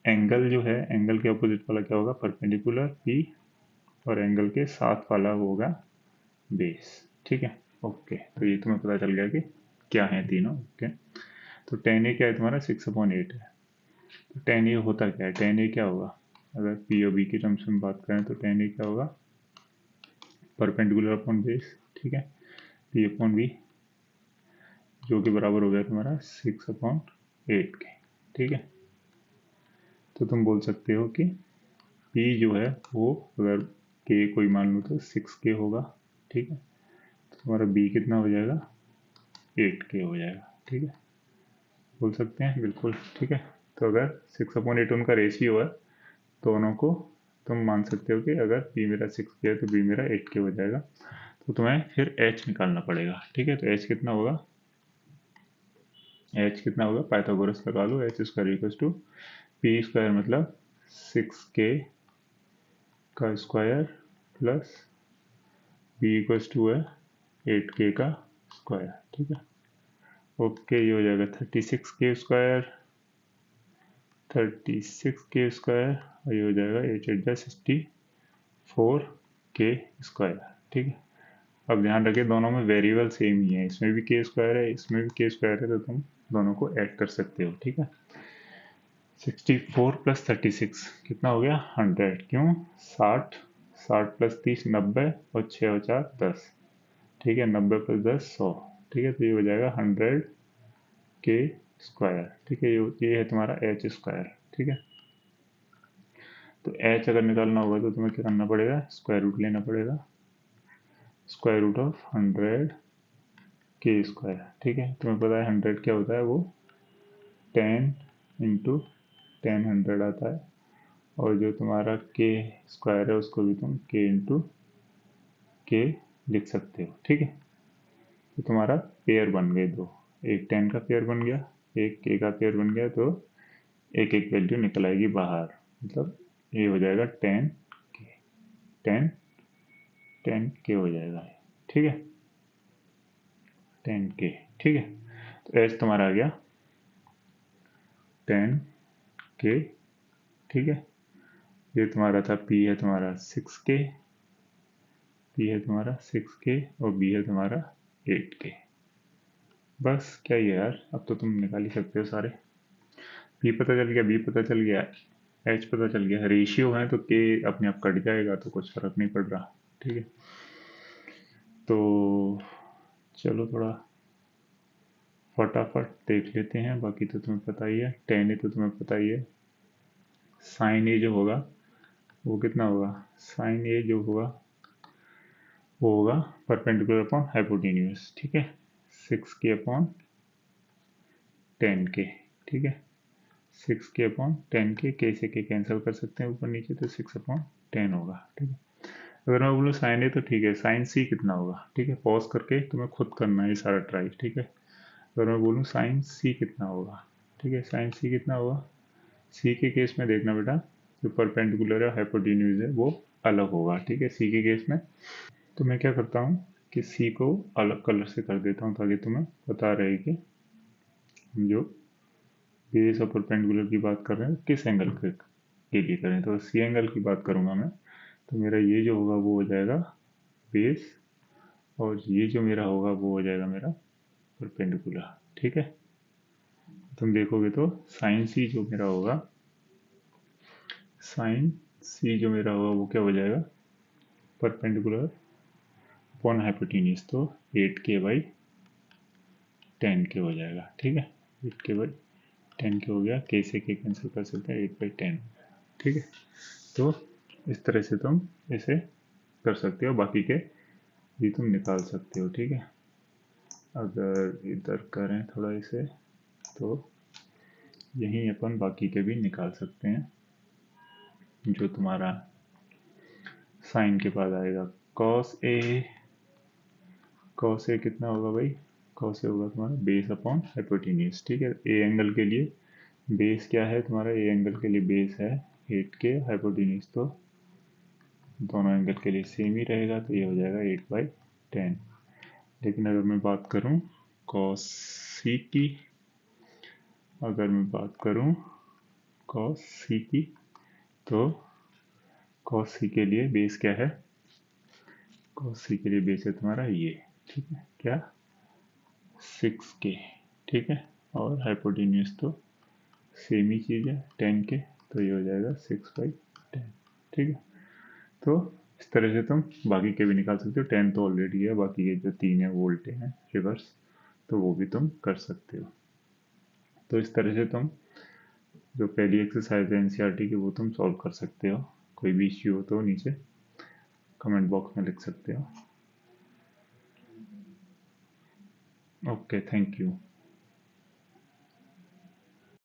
एंगल जो है, एंगल के ऑपोजिट वाला क्या होगा, परपेंडिकुलर पी, और एंगल के साथ वाला होगा बेस, ठीक है। ओके, तो ये तुम्हें पता चल गया कि क्या है तीनों, ओके। तो 10a क्या है तुम्हारा 6/8 है। तो 10a होता क्या है, 10a क्या होगा, अगर पी और बी की टर्म्स में बात करें तो 10a क्या होगा, परपेंडिकुलर अपॉन बेस, ठीक है, पी अपॉन बी, जो कि बराबर हो गया तुम्हारा 6/8 के, ठीक है। तो तुम बोल सकते हो कि P जो है वो अगर K कोई मान लो तो 6K होगा, ठीक है। तो तुम्हारा B कितना हो जाएगा, 8K हो जाएगा, ठीक है, बोल सकते हैं बिल्कुल, ठीक है। तो अगर 6/8 उनका रेशियो है दोनों को, तुम मान सकते हो कि अगर P मेरा 6K है तो B मेरा 8K हो जाएगा। तो तुम्हें फिर H निकालना पड़ेगा, ठीक है। तो H कितना होगा, H कितना होगा, पाइथागोरस लगा लो, H square equals to P square मतलब 6K का square plus B equals to है 8K का स्क्वायर, ठीक है। ओके, ये हो जाएगा 36k² 36k² और ये हो जाएगा 8×64k²। ठीक है, अब ध्यान रखिए दोनों में वेरिएबल सेम ही है, इसमें भी k² है, इसमें भी k² है, तो तुम दोनों को ऐड कर सकते हो। ठीक है, 64 + 36 कितना हो गया 100। क्यों 60, 60 + 30 90 और 6 और 4 10। ठीक है, 90 + 10 100। ठीक है, तो ये हो जाएगा 100k²। ठीक है, ये है तुम्हारा h²। ठीक है, तो h अगर निकालना होगा तो तुम्हें क्या करना पड़ेगा, स्क्वायर रूट लेना पड़ेगा, स्क्वायर रूट ऑफ 100k²। ठीक है, तुम्हें पता है 100 क्या होता है, वो 10 × 10 100 आता है। और जो तुम्हारा k² है उसको भी तुम k लिख सकते हो। ठीक है, तो तुम्हारा पेयर बन गए दो, एक 10 का पेयर बन गया, एक k का पेयर बन गया, तो एक एक वैल्यू निकल आएगी बाहर, मतलब ये हो जाएगा 10k 10k हो जाएगा। ठीक है, 10k। ठीक है, तो एच तुम्हारा आ गया 10k। ठीक है, ये तुम्हारा था, p है तुम्हारा 6k, p है तुम्हारा 6k और b है तुम्हारा 8k। बस क्या ही है यार, अब तो तुम निकाल ही सकते हो सारे। p पता चल गया, b पता चल गया, h पता चल गया, रेशियो है तो k अपने आप कट जाएगा, तो कुछ फर्क नहीं पड़ रहा। ठीक है, तो चलो थोड़ा फटाफट देख लेते हैं, बाकी तो तुम्हें पता ही है, tan तो तुम्हें पता ही है। sin a जो होगा वो कितना होगा, sin a जो होगा वो होगा परपेंडिकुलर अपॉन हाइपोटेन्यूज। ठीक है, 6k/10k। ठीक है, 6k/10k, k से k कैंसिल कर सकते हैं ऊपर नीचे, तो 6/10 होगा। ठीक है, अगर मैं बोलूँ sin a तो ठीक है, sin c कितना होगा। ठीक है, पॉज करके तुम्हें खुद करना है ये सारा ट्राई। ठीक है, अगर मैं बोलूँ sin c कितना होगा। ठीक है, sin c कितना होगा, c के केस में देखना बेटा, जो परपेंडिकुलर है हाइपोटेन्यूज है वो अलग होगा। ठीक है, c के केस में तो मैं क्या करता हूँ कि c को अलग कलर से कर देता हूँ, ताकि तुम्हें पता रहे कि हम जो बेस और परपेंडिकुलर की बात कर रहे हैं किस एंगल के लिए करें। तो सी एंगल की बात करूँगा मैं, तो मेरा ये जो होगा वो हो जाएगा बेस, और ये जो मेरा होगा वो हो जाएगा मेरा परपेंडिकुलर। ठीक है, तुम देखोगे तो साइन सी जो मेरा होगा, साइन सी जो मेरा होगा वो क्या हो जाएगा, परपेंडिकुलर अपॉन हाइपोटेन्यूज, तो 8k/10k हो जाएगा। ठीक है, 8k/10k हो गया, k से k कैंसिल कर सकते हैं, 8/10। ठीक है, तो इस तरह से तुम इसे कर सकते हो, बाकी के भी तुम निकाल सकते हो। ठीक है, अगर इधर करें थोड़ा इसे, तो यहीं अपन बाकी के भी निकाल सकते हैं। जो तुम्हारा साइन के बाद आएगा cos a कितना होगा भाई, cos a होगा तुम्हारा बेस अपॉन हाइपोटेन्यूज। ठीक है, ए एंगल के लिए बेस क्या है तुम्हारा, ए एंगल के लिए बेस है 8k, हाइपोटेन्यूज तो दोनों एंगल के लिए सेम ही रहेगा, तो ये हो जाएगा 8/10। लेकिन अगर मैं बात करूं cos c की, अगर मैं बात करूं cos c की, तो cos c के लिए बेस क्या है, cos c के लिए बेस है तुम्हारा ये। ठीक है, क्या 6k। ठीक है, और हाइपोटेन्यूज तो सेम ही चीज़ है 10k, तो ये हो जाएगा 6/10। ठीक है, तो इस तरह से तुम बाकी के भी निकाल सकते हो। 10 तो ऑलरेडी है, बाकी के जो 3 है वो उल्टे हैं रिवर्स, तो वो भी तुम कर सकते हो। तो इस तरह से तुम जो पहली एक्सरसाइज है एनसीईआरटी की वो तुम सॉल्व कर सकते हो। कोई भी इश्यू हो तो नीचे कमेंट बॉक्स में लिख सकते हो। Okay, thank you.